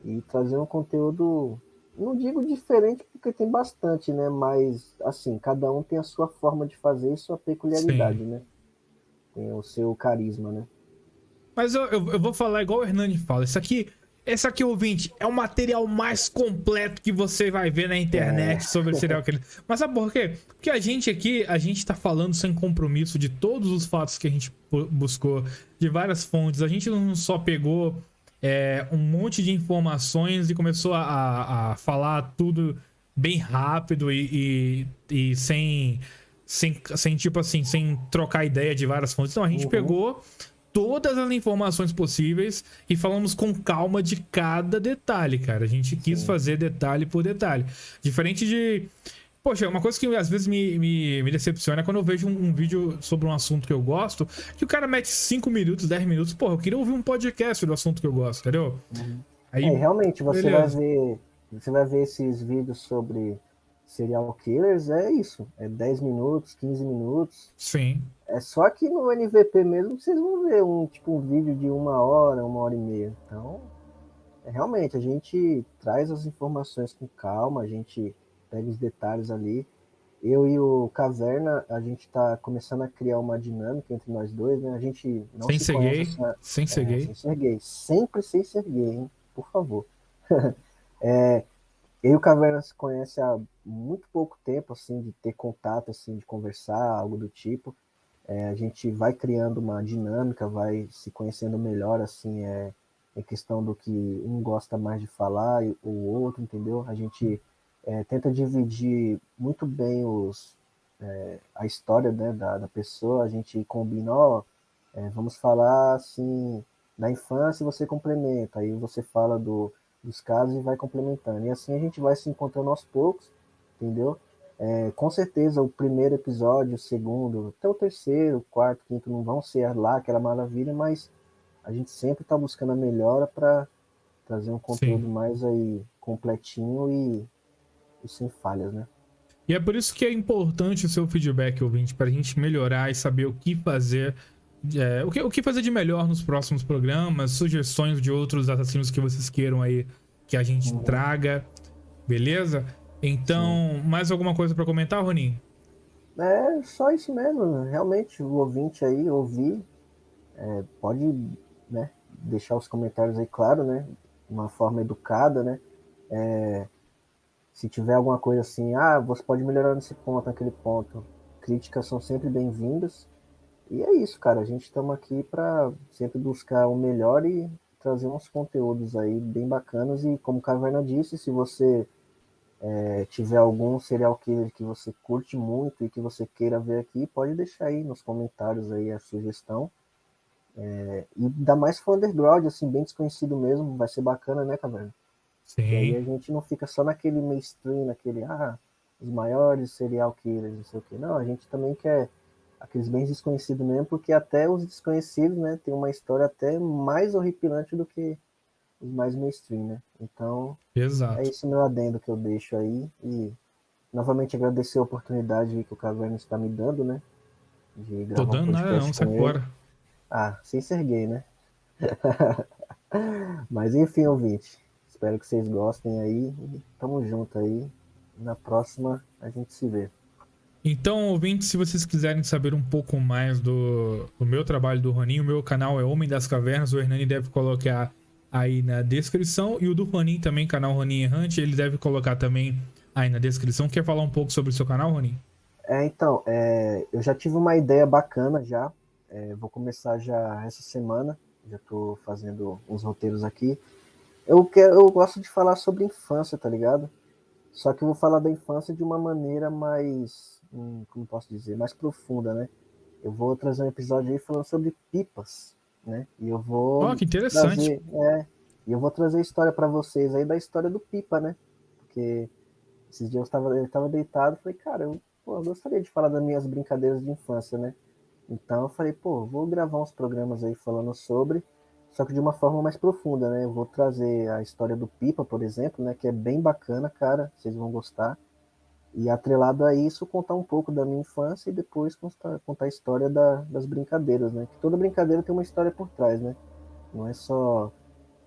e trazer um conteúdo, não digo diferente porque tem bastante, né? Mas assim, cada um tem a sua forma de fazer e sua Sim. peculiaridade, né? Tem o seu carisma, né? Mas eu vou falar igual o Hernani fala. Esse aqui, ouvinte, é o material mais completo que você vai ver na É, internet sobre serial killer. Mas sabe por quê? Porque a gente aqui, a gente tá falando sem compromisso de todos os fatos que a gente buscou, de várias fontes. A gente não só pegou um monte de informações e começou a falar tudo bem rápido e sem, tipo assim, sem trocar ideia de várias fontes. Então a gente uhum, pegou todas as informações possíveis e falamos com calma de cada detalhe, cara. A gente quis sim. fazer detalhe por detalhe. Diferente de. Poxa, uma coisa que às vezes me decepciona é quando eu vejo um vídeo sobre um assunto que eu gosto, que o cara mete 5 minutos, 10 minutos. Porra, eu queria ouvir um podcast do assunto que eu gosto, entendeu? Uhum. Aí, Realmente, beleza. você vai ver esses vídeos sobre serial killers, é isso, é 10 minutos, 15 minutos. Sim, É só que no NVP mesmo vocês vão ver um vídeo de 1 hora, 1 hora e meia. Então, realmente, a gente traz as informações com calma, a gente pega os detalhes ali. Eu e o Caverna, a gente está começando a criar uma dinâmica entre nós dois, né? A gente não sem se ser conhece gay, assim, sem ser gay. sem ser gay. Sempre sem ser gay, hein? Por favor. Eu e o Caverna se conhece há muito pouco tempo, assim, de ter contato, assim, de conversar, algo do tipo. A gente vai criando uma dinâmica, vai se conhecendo melhor, assim, em questão do que um gosta mais de falar e o outro, entendeu? A gente tenta dividir muito bem a história, né, da pessoa, a gente combina, ó, vamos falar, assim, da infância e você complementa, aí você fala dos casos e vai complementando. E assim a gente vai se encontrando aos poucos, entendeu? Com certeza o primeiro episódio, o segundo, até o terceiro, o quarto, quinto não vão ser lá aquela maravilha, mas a gente sempre está buscando a melhora para trazer um Sim. conteúdo mais aí completinho e sem falhas, né? E é por isso que é importante o seu feedback, ouvinte, pra gente melhorar e saber o que fazer. O que fazer de melhor nos próximos programas, sugestões de outros assassinos que vocês queiram aí que a gente Uhum, traga, beleza? sim. Então, mais alguma coisa pra comentar, Ronin? É só isso mesmo, realmente, o ouvinte aí ouvir, pode, né, deixar os comentários aí, claro, né, de uma forma educada, né, se tiver alguma coisa assim, você pode melhorar nesse ponto, naquele ponto, críticas são sempre bem-vindas, e é isso, cara, a gente estamos aqui para sempre buscar o melhor e trazer uns conteúdos aí bem bacanas, e como a Caverna disse, se você tiver algum serial killer que você curte muito e que você queira ver aqui, pode deixar aí nos comentários aí a sugestão. E ainda mais se for underground, assim, bem desconhecido mesmo, vai ser bacana, né, Caverna? E aí a Sim. gente não fica só naquele mainstream, naquele, os maiores serial killers, não sei o quê. Não, a gente também quer aqueles bem desconhecidos mesmo, porque até os desconhecidos, né, tem uma história até mais horripilante do que os mais mainstream, né? Então, é Exato. esse meu adendo que eu deixo aí. E novamente agradecer a oportunidade que o Caverna está me dando, né? De Tô gravar um dando nada não, podcast sai com ele. fora. Ah, sem ser gay, né? Mas enfim, ouvinte. Espero que vocês gostem aí. E tamo junto aí. Na próxima a gente se vê. Então, ouvintes, se vocês quiserem saber um pouco mais do meu trabalho do Roninho, o meu canal é Homem das Cavernas, o Hernani deve colocar aí na descrição, e o do Roninho também, canal Roninho Errante, ele deve colocar também aí na descrição. Quer falar um pouco sobre o seu canal, Roninho? Então, eu já tive uma ideia bacana já. Vou começar já essa semana. Já estou fazendo uns roteiros aqui. Eu gosto de falar sobre infância, tá ligado? Só que eu vou falar da infância de uma maneira mais, como posso dizer, mais profunda, né? Eu vou trazer um episódio aí falando sobre pipas, né? E eu Ó, vou que interessante. trazer, e eu vou trazer história para vocês aí da história do pipa, né? Porque esses dias eu estava deitado e falei, cara, eu gostaria de falar das minhas brincadeiras de infância, né? Então eu falei, pô, vou gravar uns programas aí falando sobre, só que de uma forma mais profunda, né? Eu vou trazer a história do Pipa, por exemplo, né? Que é bem bacana, cara, vocês vão gostar. E atrelado a isso, contar um pouco da minha infância e depois contar a história das brincadeiras, né? Que toda brincadeira tem uma história por trás, né? Não é só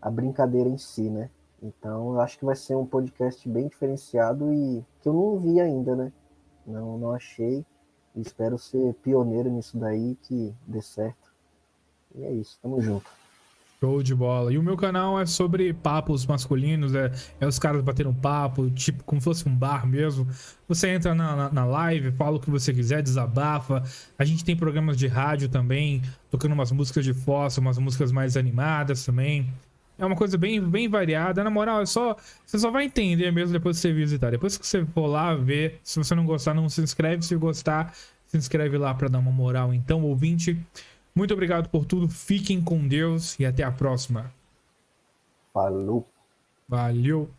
a brincadeira em si, né? Então eu acho que vai ser um podcast bem diferenciado e que eu não vi ainda, né? Não achei. Espero ser pioneiro nisso daí, que dê certo. E é isso, tamo junto. Show de bola. E o meu canal é sobre papos masculinos, é os caras batendo papo, tipo, como se fosse um bar mesmo. Você entra na live, fala o que você quiser, desabafa. A gente tem programas de rádio também, tocando umas músicas de fossa, umas músicas mais animadas também. É uma coisa bem variada. Na moral, você só vai entender mesmo depois que você visitar. Depois que você for lá ver, se você não gostar, não se inscreve. Se gostar, se inscreve lá pra dar uma moral. Então, ouvinte, muito obrigado por tudo. Fiquem com Deus e até a próxima. Falou! Valeu!